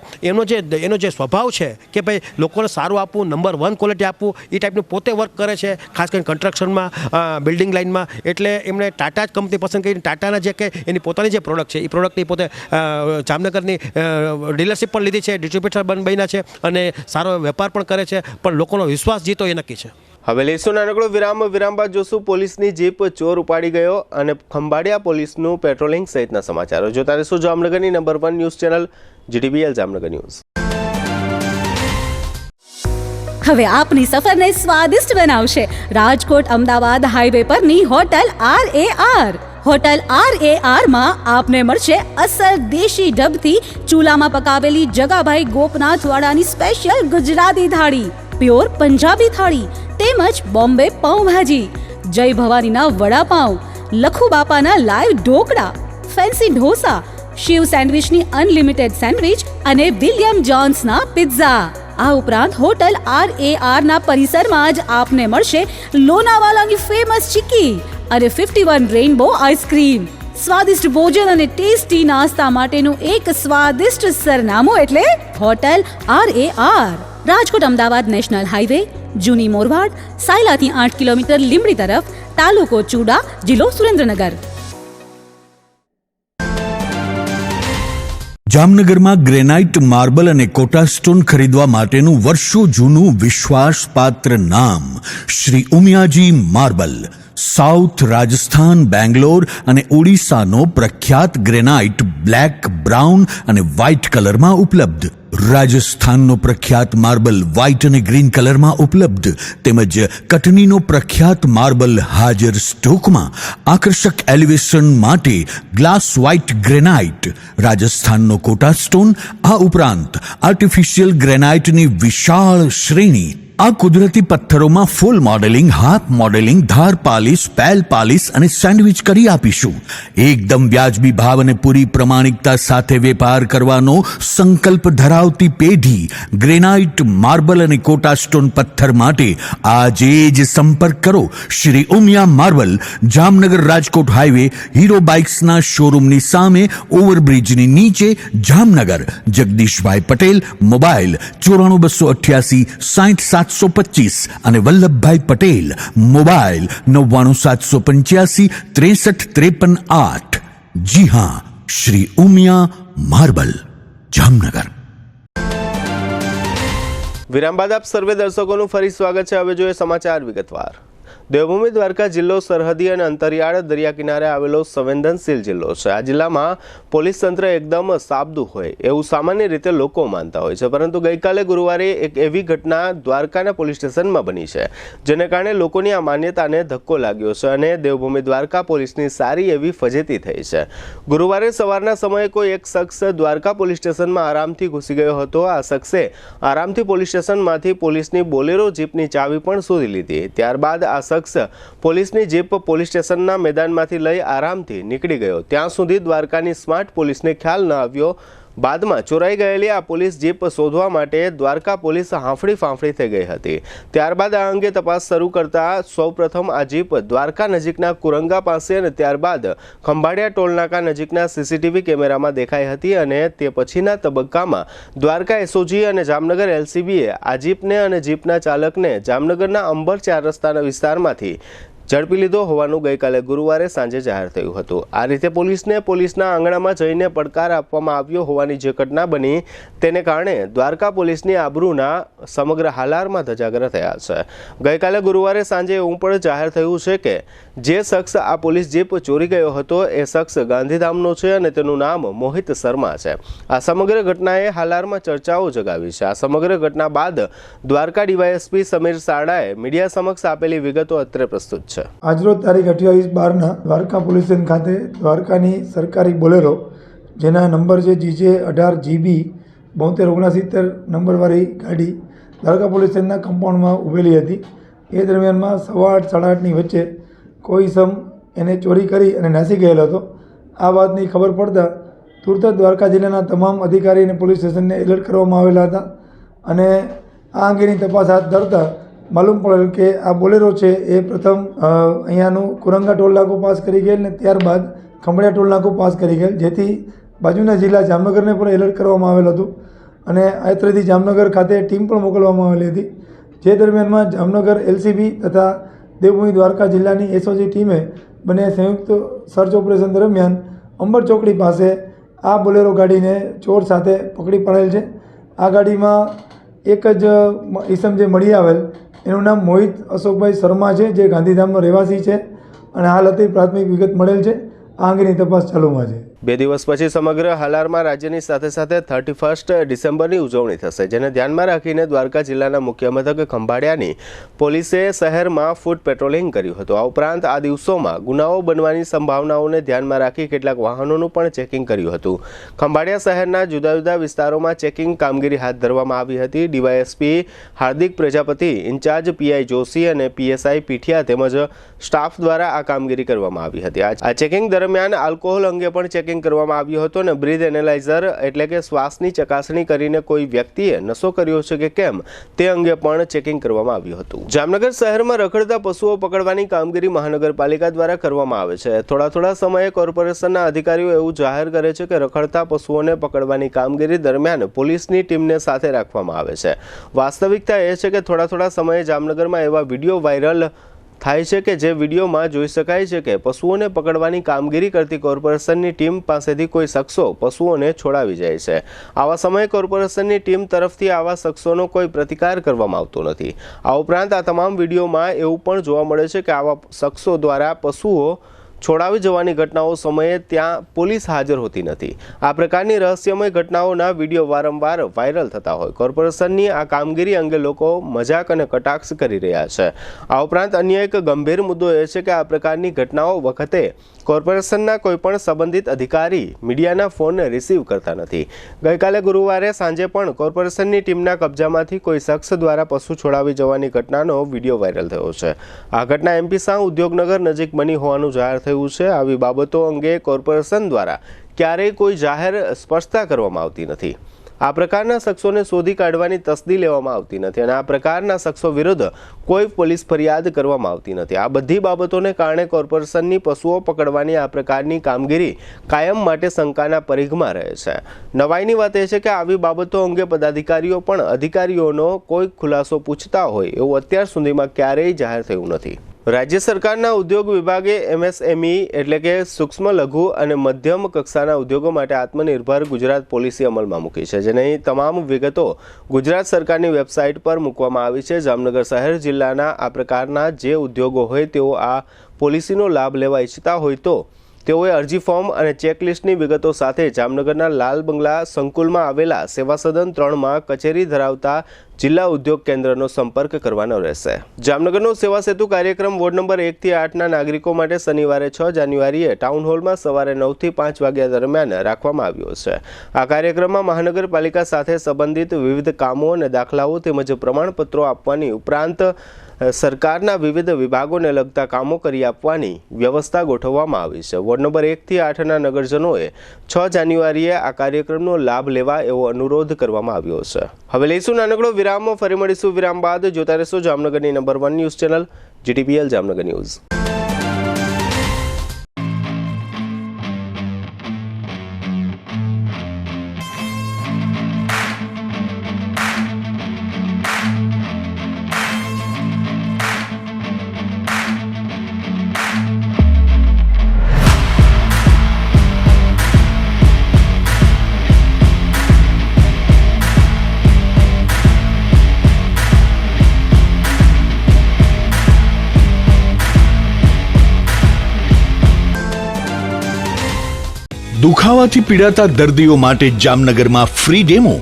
એનો જે સ્વભાવ છે કે ભાઈ લોકોને સારું આપવું, નંબર 1 ક્વોલિટી આપવું, એ ટાઈપનું પોતે વર્ક કરે છે, ખાસ કરીને કન્સ્ટ્રક્શનમાં, બિલ્ડિંગ લાઇનમાં. એટલે એમણે ટાટા જ કંપની પસંદ કરીને ટાટાના જે કે એની પોતાની જે પ્રોડક્ટ છે એ પ્રોડક્ટની પોતે જામનગરની ડીલરશીપ પણ લીધી છે, ડિસ્ટ્રીબ્યુટર બન્યા છે, અને સારો વેપાર પણ કરે છે. પણ લોકોનો વિશ્વાસ જીતો એ નક્કી છે. હવે લેશું નાનકડો વિરામ બાદ જોશું પોલીસની જીપ ચોર ઉપાડી ગયો અને ખંભાળિયા પોલીસનું પેટ્રોલિંગ સહિતના સમાચારો. જોતા રહેશું જામનગરની number 1 news channel GTBL Jamnagar news. હવે આપની સફરને સ્વાદિષ્ટ બનાવશે રાજકોટ અમદાવાદ હાઈવે પરની હોટલ RAR. હોટલ RAR માં આપને મળશે અસલ દેશી ઢબથી ચૂલામાં પકાવેલી જગાભાઈ ગોપનાથવાડાની સ્પેશિયલ ગુજરાતી થાળી, પ્યોર પંજાબી થાળી, તેમજ બોમ્બે પાઉંભાજી, જય ભવાનીના વડાપાઉં, લખુ બાપાના લાઈવ ઢોકળા, ફેન્સી ઢોસા, શિવ સેન્ડવિચની અનલિમિટેડ સેન્ડવિચ અને વિલિયમ જોન્સના પિઝા. આ ઉપરાંત હોટલ RAR ના પરિસરમાં જ આપને મળશે લોનાવાલાની ફેમસ ચીકી અને 51 રેઇનબો આઈસ્ક્રીમ. સ્વાદિષ્ટ ભોજન અને ટેસ્ટી નાસ્તા માટેનું એક સ્વાદિષ્ટ સરનામું એટલે hotel RAR. Rajkot Ahmedabad national highway, જૂની મોરવાડ, સાયલાથી 8 કિલોમીટર લીંબડી તરફ, તાલુકો ચૂડા, જિલ્લો સુરેન્દ્રનગર. જામનગરમાં ગ્રેનાઇટ, માર્બલ અને કોટા સ્ટોન ખરીદવા માટેનું વર્ષો જૂનું વિશ્વાસપાત્ર નામ શ્રી ઉમિયાજી માર્બલ. સાઉથ રાજસ્થાન, બેંગ્લોર અને ઓડિશાનો પ્રખ્યાત ગ્રેનાઇટ બ્લેક, બ્રાઉન અને વ્હાઇટ કલરમાં ઉપલબ્ધ. રાજસ્થાનનો પ્રખ્યાત માર્બલ વ્હાઇટ અને ગ્રીન કલરમાં ઉપલબ્ધ, તેમજ કટનીનો પ્રખ્યાત માર્બલ હાજર સ્ટોકમાં. આકર્ષક એલિવેશન માટે ગ્લાસ વ્હાઇટ ગ્રેનાઇટ, રાજસ્થાનનો કોટા સ્ટોન, આ ઉપરાંત આર્ટિફિશિયલ ગ્રેનાઇટની વિશાળ શ્રેણી. આ કુદરતી પથ્થરોમાં ફૂલ મોડેલિંગ, હાફ મોડેલિંગ, ધાર પાલિશ, પેલ પાલિશ અને સેન્ડવિચ કરી આપીશું. એકદમ વ્યાજબી ભાવ અને પૂરી પ્રમાણિકતા સાથે વેપાર કરવાનો સંકલ્પ ધરાવતી પેઢી ગ્રેનાઇટ, માર્બલ અને કોટા સ્ટોન પથ્થર માટે આજે જ સંપર્ક કરો Shri Umiya marble, Jamnagar Rajkot highway, Hero બાઇક્સના શોરૂમની સામે, ઓવરબ્રિજની નીચે, જામનગર. જગદીશભાઈ પટેલ, મોબાઈલ 94 288 60 725 અને વલ્લભભાઈ પટેલ, મોબાઈલ 99 785 63 53 8. જી હા, શ્રી ઉમિયા માર્બલ, જામનગર. વિરામ બાદ આપ સર્વે દર્શકોનું ફરી સ્વાગત છે. હવે જોઈએ સમાચાર વિગતવાર. દેવભૂમિ દ્વારકા જિલ્લો સરહદી અને અંતરિયાળ દરિયા કિનારે આવેલો સંવેદનશીલ જિલ્લો છે. આ જિલ્લામાં પોલીસ તંત્ર એકદમ સાબદું હોય એવું સામાન્ય રીતે લોકો માનતા હોય છે, પરંતુ ગઈકાલે ગુરુવારે એક એવી ઘટના દ્વારકાના પોલીસ સ્ટેશનમાં બની છે જેને કારણે લોકોની આ માન્યતાને ધક્કો લાગ્યો છે અને દેવભૂમિ દ્વારકા પોલીસની સારી એવી ફજેતી થઈ છે. ગુરુવારે સવારના સમયે કોઈ એક શખ્સ દ્વારકા પોલીસ સ્ટેશનમાં આરામથી ઘૂસી ગયો હતો. આ શખ્સે આરામથી પોલીસ સ્ટેશનમાંથી પોલીસની બોલેરો જીપની ચાવી પણ શોધી લીધી. ત્યારબાદ આ શખ્સ પોલીસની જીપ પોલીસ સ્ટેશનના મેદાનમાંથી લઈ આરામથી નીકળી ગયો. ત્યાં સુધી દ્વારકાની સ્માર્ટ પોલીસને ખ્યાલ ન આવ્યો. બાદમાં ચોરાઈ ગયેલી આ પોલીસ જીપ શોધવા માટે દ્વારકા પોલીસ હાંફળી ફાંફળી થઈ ગઈ હતી. ત્યારબાદ આ અંગે તપાસ શરૂ કરતા સૌપ્રથમ આ જીપ દ્વારકા નજીકના કુરંગા પાસે અને ત્યારબાદ ખંભાળિયા ટોલનાકા નજીકના CCTV કેમેરામાં દેખાઈ હતી અને તે પછીના તબક્કામાં દ્વારકા SOG અને જામનગર LCBએ આ જીપને અને જીપના ચાલકને જામનગરના અંબર 4 રસ્તાના વિસ્તારમાંથી ઝડપી લીધો હોવાનું ગઈકાલે ગુરુવારે સાંજે જાહેર થયું હતું. આ રીતે પોલીસને પોલીસના આંગણામાં જઈને પડકાર આપવામાં આવ્યો હોવાની જે ઘટના બની તેને કારણે દ્વારકા પોલીસની આબરૂના સમગ્ર હાલારમાં ધજાગરા થયા છે. ગઈકાલે ગુરુવારે સાંજે એવું પણ જાહેર થયું છે કે જે શખ્સ આ પોલીસ જીપ ચોરી ગયો હતો એ શખ્સ ગાંધીધામનો છે અને તેનું નામ મોહિત શર્મા છે. આ સમગ્ર ઘટનાએ હાલારમાં ચર્ચાઓ જગાવી છે. આ સમગ્ર ઘટના બાદ દ્વારકા ડીવાયએસપી સમીર સાડાએ મીડિયા સમક્ષ આપેલી વિગતો અત્રે પ્રસ્તુત છે. આજરોજ તારીખ 28/12 દ્વારકા પોલીસ સ્ટેશન ખાતે દ્વારકાની સરકારી બોલેરો જેના નંબર છે GJ18GB 7269 નંબરવાળી ગાડી દ્વારકા પોલીસ સ્ટેશનના કમ્પાઉન્ડમાં ઊભેલી હતી. એ દરમિયાનમાં 8:30 સાડા 8ની વચ્ચે કોઈ સમ એને ચોરી કરી અને નાસી ગયેલો હતો. આ વાતની ખબર પડતા તુરત જ દ્વારકા જિલ્લાના તમામ અધિકારી અને પોલીસ સ્ટેશનને એલર્ટ કરવામાં આવેલા હતા અને આ અંગેની તપાસ હાથ ધરતા માલુમ પડેલ કે આ બોલેરો છે એ પ્રથમ અહીંયાનું કુરંગા ટોલ નાકું પાસ કરી ગયેલ ને ત્યારબાદ ખંભાળિયા ટોલ નાકું પાસ કરી ગયેલ, જેથી બાજુના જિલ્લા જામનગરને પણ એલર્ટ કરવામાં આવેલ હતું અને અહીંથી જામનગર ખાતે ટીમ પણ મોકલવામાં આવેલી હતી. જે દરમિયાનમાં જામનગર LCB તથા દેવભૂમિ દ્વારકા જિલ્લાની SOG ટીમે બંને સંયુક્ત સર્ચ ઓપરેશન દરમિયાન અંબર ચોકડી પાસે આ બોલેરો ગાડીને ચોર સાથે પકડી પાડેલ છે. આ ગાડીમાં એક જ ઈસમ જે મળી આવેલ એનું નામ મોહિત અશોકભાઈ શર્મા છે, જે ગાંધીધામનો રહેવાસી છે અને હાલ હતી પ્રાથમિક વિગત મળેલ છે. આ અંગેની તપાસ ચાલુમાં છે. 2 દિવસ પછી સમગ્ર હાલારમાં રાજ્યની સાથે સાથે 31 ડિસેમ્બરની ઉજવણી થશે, જેને ધ્યાનમાં રાખીને દ્વારકા જિલ્લાના મુખ્ય મથક ખંભાળિયાની પોલીસે શહેરમાં ફૂટ પેટ્રોલિંગ કર્યું હતું. આ ઉપરાંત આ દિવસોમાં ગુનાઓ બનવાની સંભાવનાઓને ધ્યાનમાં રાખી કેટલાક વાહનોનું પણ ચેકિંગ કર્યું હતું. ખંભાળિયા શહેરના જુદા જુદા વિસ્તારોમાં ચેકિંગ કામગીરી હાથ ધરવામાં આવી હતી. ડીવાયએસપી હાર્દિક પ્રજાપતિ, ઇન્ચાર્જ PI જોશી અને PSI પીઠિયા તેમજ સ્ટાફ દ્વારા આ કામગીરી કરવામાં આવી હતી. આ ચેકિંગ દરમિયાન આલ્કોહોલ અંગે પણ ચેકિંગ કરવામાં આવ્યો હતો અને બ્રીથ એનાલાઇઝર એટલે કે શ્વાસની ચકાસણી કરીને કોઈ વ્યક્તિએ નશો કર્યો છે કે કેમ તે અંગે પણ ચેકિંગ કરવામાં આવ્યું હતું. જામનગર શહેરમાં રખડતા પશુઓ પકડવાની કામગીરી મહાનગરપાલિકા દ્વારા કરવામાં આવે છે. થોડા સમયે કોર્પોરેશનના અધિકારીઓ એવું જાહેર કરે છે કે રખડતા પશુઓને પકડવાની કામગીરી દરમિયાન પોલીસની ટીમને સાથે રાખવામાં આવે છે. વાસ્તવિકતા એ છે કે થોડા સમયે જામનગરમાં એવા વિડીયો વાયરલ થાય છે કે જે વિડીયોમાં જોઈ શકાય છે કે પશુઓને પકડવાની કામગીરી કરતી કોર્પોરેશનની ટીમ પાસેથી કોઈ શખ્સો પશુઓને છોડાવી જાય છે. આવા સમયે કોર્પોરેશનની ટીમ તરફથી આવા શખ્સોનો કોઈ પ્રતિકાર કરવામાં આવતો નથી. આ ઉપરાંત આ તમામ વિડીયોમાં એવું પણ જોવા મળે છે કે આવા શખ્સો દ્વારા પશુઓ છોડાવી જવાની ઘટનાઓ સમયે ત્યાં પોલીસ હાજર હોતી નથી. આ પ્રકારની રહસ્યમય ઘટનાઓના વિડીયો વારંવાર વાયરલ થતા હોય. કોર્પોરેશનની આ કામગીરી અંગે લોકો મજાક અને કટાક્ષ કરી રહ્યા છે. આ ઉપરાંત અન્ય એક ગંભીર મુદ્દો એ છે કે આ પ્રકારની ઘટનાઓ વખતે કોર્પોરેશનના કોઈપણ સંબંધિત અધિકારી મીડિયાના ફોન રિસીવ કરતા નથી. ગઈકાલે ગુરુવારે સાંજે પણ કોર્પોરેશનની ટીમના કબજામાંથી કોઈ શખ્સ દ્વારા પશુ છોડાવી જવાની ઘટનાનો વિડીયો વાયરલ થયો છે. આ ઘટના MP સાહ ઉદ્યોગનગર નજીક બની હોવાનું જાહેર થયું છે. આવી બાબતો અંગે કોર્પોરેશન દ્વારા ક્યારેય કોઈ જાહેર સ્પષ્ટતા કરવામાં આવતી નથી. આ પ્રકારના શખ્સોને શોધી કાઢવાની તસ્દી લેવામાં આવતી નથી અને આ પ્રકારના શખ્સો વિરુદ્ધ કોઈ પોલીસ ફરિયાદ કરવામાં આવતી નથી. આ બધી બાબતોને કારણે કોર્પોરેશનની પશુઓ પકડવાની આ પ્રકારની કામગીરી કાયમ માટે શંકાના પરિઘમાં રહે છે. નવાઈની વાત એ છે કે આવી બાબતો અંગે પદાધિકારીઓ પણ અધિકારીઓનો કોઈ ખુલાસો પૂછતા હોય એવું અત્યાર સુધીમાં ક્યારેય જાહેર થયું નથી. રાજ્ય સરકારના ઉદ્યોગ વિભાગે MSME એટલે કે સૂક્ષ્મ લઘુ અને મધ્યમ કક્ષાના ઉદ્યોગો માટે આત્મનિર્ભર ગુજરાત પોલિસી અમલમાં મૂકી છે, જેની તમામ વિગતો ગુજરાત સરકારની વેબસાઇટ પર મૂકવામાં આવી છે. જામનગર શહેર જિલ્લાના આ પ્રકારના જે ઉદ્યોગો હોય તેઓ આ પોલિસીનો લાભ લેવા ઈચ્છતા હોય તો તેઓએ અરજી ફોર્મ અને ચેકલિસ્ટની વિગતો સાથે જામનગરના લાલ બંગલા સંકુલમાં આવેલા સેવા સદન 3માં કચેરી ધરાવતા જિલ્લા ઉદ્યોગ કેન્દ્રનો સંપર્ક કરવાનો રહેશે. જામનગરનો સેવા સેતુ કાર્યક્રમ વોર્ડ નંબર 1 થી 8ના નાગરિકો માટે શનિવારે 6 જાન્યુઆરીએ ટાઉન હોલમાં સવારે 9 થી 5 વાગ્યા દરમિયાન રાખવામાં આવ્યો છે. આ કાર્યક્રમમાં મહાનગરપાલિકા સાથે સંબંધિત વિવિધ કામો અને દાખલાઓ તેમજ પ્રમાણપત્રો આપવાની ઉપરાંત સરકારના વિવિધ વિભાગોને લગતા કામો કરી આપવાની વ્યવસ્થા ગોઠવવામાં આવી છે. વોર્ડ નંબર 1 થી 8ના નગરજનોએ 6 જાન્યુઆરીએ આ કાર્યક્રમનો લાભ લેવા એવો અનુરોધ કરવામાં આવ્યો છે. હવે લઈશું નાનકડો વિરામ, ફરી મળીશું વિરામ બાદ. જોતા રહેશો જામનગરની number 1 news channel GTPL Jamnagar news. દુખાવાથી પીડાતા દર્દીઓ માટે જામનગરમાં free demo.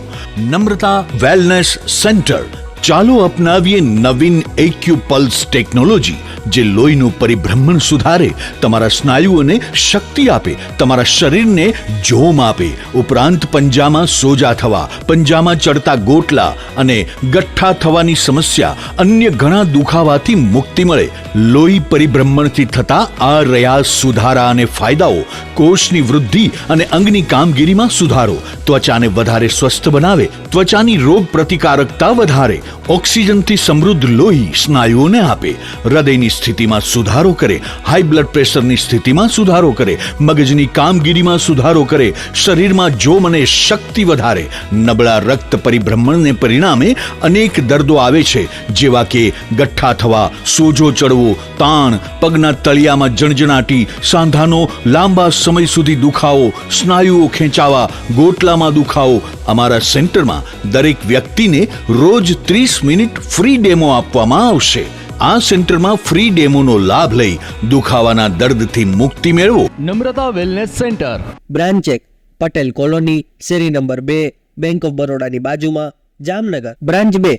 Namrata wellness centre. ચાલો અપનાવીએ નવીન એક્યુપલ્સ ટેકનોલોજી, જે લોહીનું પરિભ્રમણ સુધારે, તમારા સ્નાયુઓને શક્તિ આપે, તમારા શરીરને જોમ આપે. ઉપરાંત પંજામાં સોજા થવા, પંજામાં ચડતા ગોટલા અને ગઠ્ઠા થવાની સમસ્યા, અન્ય ઘણા દુખાવાથી મુક્તિ મળે. લોહી પરિભ્રમણથી થતા આ રહ્યા સુધારા અને ફાયદાઓ. કોષની વૃદ્ધિ અને અંગની કામગીરીમાં સુધારો, ત્વચાને વધારે સ્વસ્થ બનાવે, ત્વચાની રોગ પ્રતિકારકતા વધારે, ઓક્સિજનથી સમૃદ્ધ લોહી સ્નાયુઓને આપે, હૃદયની સ્થિતિમાં સુધારો કરે, હાઈ બ્લડ પ્રેશરની સ્થિતિમાં સુધારો કરે, મગજની કામગીરીમાં સુધારો કરે, શરીરમાં જોમ અને શક્તિ વધારે. નબળા રક્ત પરિભ્રમણને પરિણામે અનેક દર્દો આવે છે, જેવા કે ગઠ્ઠા થવા, સોજો ચડવો, તાણ, પગના તળિયામાં જણજણાટી, સાંધાનો લાંબા સમય સુધી દુખાવો, સ્નાયુઓ ખેંચાવા, ગોટલામાં દુખાવો. અમારા સેન્ટરમાં દરેક વ્યક્તિને રોજ 30 મિનિટ ફ્રી ડેમો આપવામાં આવશે. આ સેન્ટરમાં ફ્રી ડેમોનો લાભ લઈ દુખાવાના દર્દથી મુક્તિ મેળવો. Namrata wellness centre, branch 1, Patel colony, શેરી નંબર 2, બેંક ઓફ બરોડાની બાજુમાં, જામનગર. બ્રાન્ચ 2,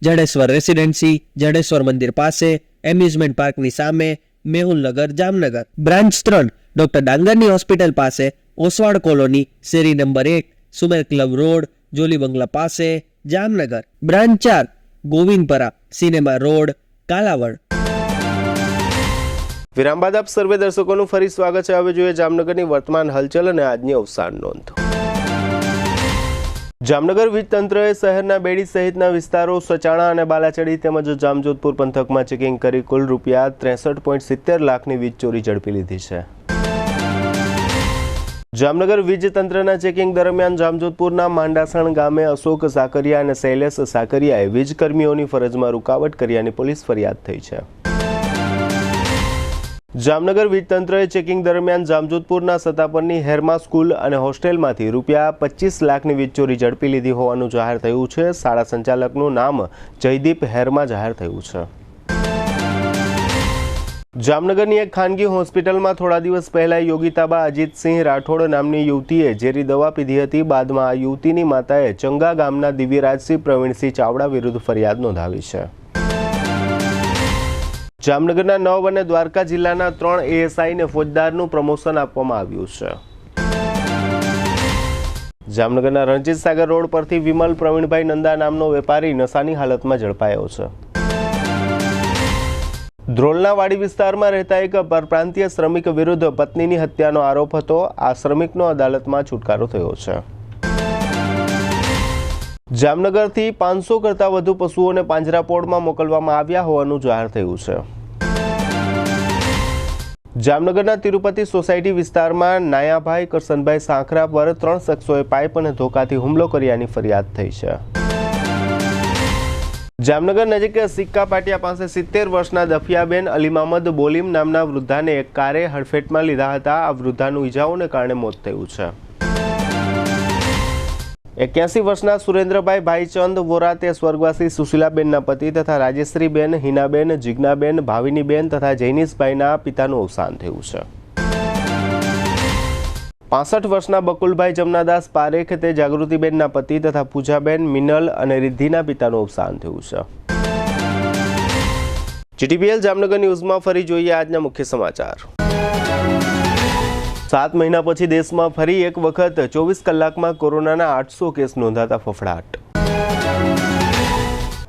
જડેશ્વર રેસિડેન્સી, જડેશ્વર મંદિર પાસે, એમ્યુઝમેન્ટ પાર્કની સામે, મેહુલનગર, જામનગર. બ્રાન્ચ 3, ડોક્ટર ડાંગરની હોસ્પિટલ પાસે, ઓસવાડ કોલોની, શેરી number 1, Sumer club road, Jolly bungalow પાસે, Jamnagar. Branch 4, Govindpara, cinema road, Kalavad. વિરામ બાદ આપ સર્વે દર્શકોનું ફરી સ્વાગત છે. હવે જોઈએ જામનગરની વર્તમાન હલચલ અને આજની અવસાન નોંધ. જામનગર વીજ તંત્રએ શહેરના બેડી સહિતના વિસ્તારો, સચાણા અને બાલાચડી તેમજ જામજોધપુર પંથકમાં ચેકિંગ કરી કુલ રૂપિયા 63.70 લાખની વીજ ચોરી ઝડપી લીધી છે. જામનગર વીજ તંત્રના ચેકિંગ દરમિયાન જામજોધપુરના માંડાસણ ગામે અશોક સાકરિયા અને શૈલેષ સાકરિયાએ વીજ કર્મીઓની ફરજમાં રૂકાવટ કર્યાની પોલીસ ફરિયાદ થઈ છે. જામનગર વીજ તંત્રએ ચેકિંગ દરમિયાન જામજોધપુરના સતાપરની હેરમા સ્કૂલ અને હોસ્ટેલમાંથી રૂપિયા 25 લાખની વીજ ચોરી ઝડપી લીધી હોવાનું જાહેર થયું છે. શાળા સંચાલકનું નામ જયદીપ હેરમા જાહેર થયું છે. જામનગરની એક ખાનગી હોસ્પિટલમાં થોડા દિવસ પહેલા યોગિતાબા અજીતસિંહ રાઠોડ નામની યુવતીએ ઝેરી દવા પીધી હતી. બાદમાં આ યુવતીની માતાએ ચંગા ગામના દિવ્યરાજસિંહ પ્રવીણસિંહ ચાવડા વિરુદ્ધ ફરિયાદ નોંધાવી છે. જામનગરના 9 અને દ્વારકા જિલ્લાના 3 એએસઆઈને ફોજદારનું પ્રમોશન આપવામાં આવ્યું છે. જામનગરના રણજીત સાગર રોડ પરથી વિમલ પ્રવીણભાઈ નંદા નામનો વેપારી નશાની હાલતમાં ઝડપાયો છે. ધ્રોલના વાડી વિસ્તારમાં રહેતા એક પરપ્રાંતીય શ્રમિક વિરુદ્ધ પત્નીની હત્યાનો આરોપ હતો. આ શ્રમિકનો અદાલતમાં છુટકારો થયો છે. જામનગરથી 500 કરતાં વધુ પશુઓને પાંજરાપોળમાં મોકલવામાં આવ્યા હોવાનું જાહેર થયું છે. જામનગરના તિરુપતિ સોસાયટી વિસ્તારમાં નાયાભાઈ કરસનભાઈ સાંખરા પર 3 શખ્સોએ પાઇપ અને ધોકાથી હુમલો કર્યાની ફરિયાદ થઈ છે. જામનગર નજીક સિક્કા પાટિયા પાસે 70 વર્ષના દફિયાબેન અલીમામદ બોલીમ નામના વૃદ્ધાને એક કારે હડફેટમાં લીધા હતા. આ વૃદ્ધાનું ઈજાઓને કારણે મોત થયું છે. 81 વર્ષના સુરેન્દ્રભાઈ ભાઈચંદ વોરા તે સ્વર્ગવાસી સુશીલાબેનના પતિ તથા રાજેશ્રીબેન, હિનાબેન, જિજ્ઞાબેન, ભાવિનીબેન તથા જૈનીશભાઈના પિતાનું અવસાન થયું છે. 65 વર્ષના બકુલભાઈ જમનાદાસ પારેખ તે જાગૃતિબેનના પતિ તથા પૂજાબેન, મિનલ અને રિદ્ધિના પિતાનું અવસાન થયું છે. જીટીપીએલ જામનગર ન્યૂઝમાં ફરી જોઈએ આજના મુખ્ય સમાચાર. 7 મહિના પછી દેશમાં ફરી એક વખત 24 કલાકમાં કોરોનાના 800 કેસ નોંધાતા ફફડાટ.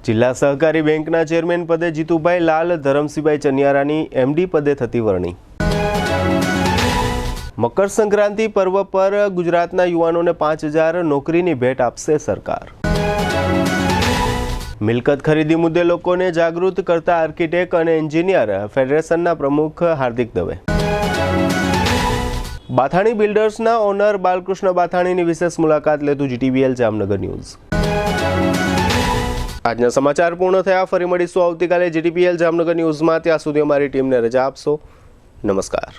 જિલ્લા સહકારી બેંકના ચેરમેન પદે જીતુભાઈ લાલ ધરમસિંહભાઈ ચનિયારાની એમડી પદે થતી વરણી. મકર સંક્રાંતિ પર્વ પર ગુજરાતના યુવાનોને 5000 નોકરીની ભેટ આપશે સરકાર. મિલકત ખરીદી મુદ્દે લોકોને જાગૃત કરતા આર્કિટેક્ટ અને એન્જિનિયર ફેડરેશનના પ્રમુખ હાર્દિક દવે. બાથાણી બિલ્ડર્સના ઓનર બાલકૃષ્ણ બાથાણીની વિશેષ મુલાકાત લેતું જીટીવીએલ જામનગર ન્યૂઝ. આજના સમાચાર પૂર્ણ થયા. ફરી મળીશું આવતીકાલે જીટીવીએલ જામનગર ન્યૂઝમાં. ત્યાં સુધી અમારી ટીમને રજા આપશો. નમસ્કાર.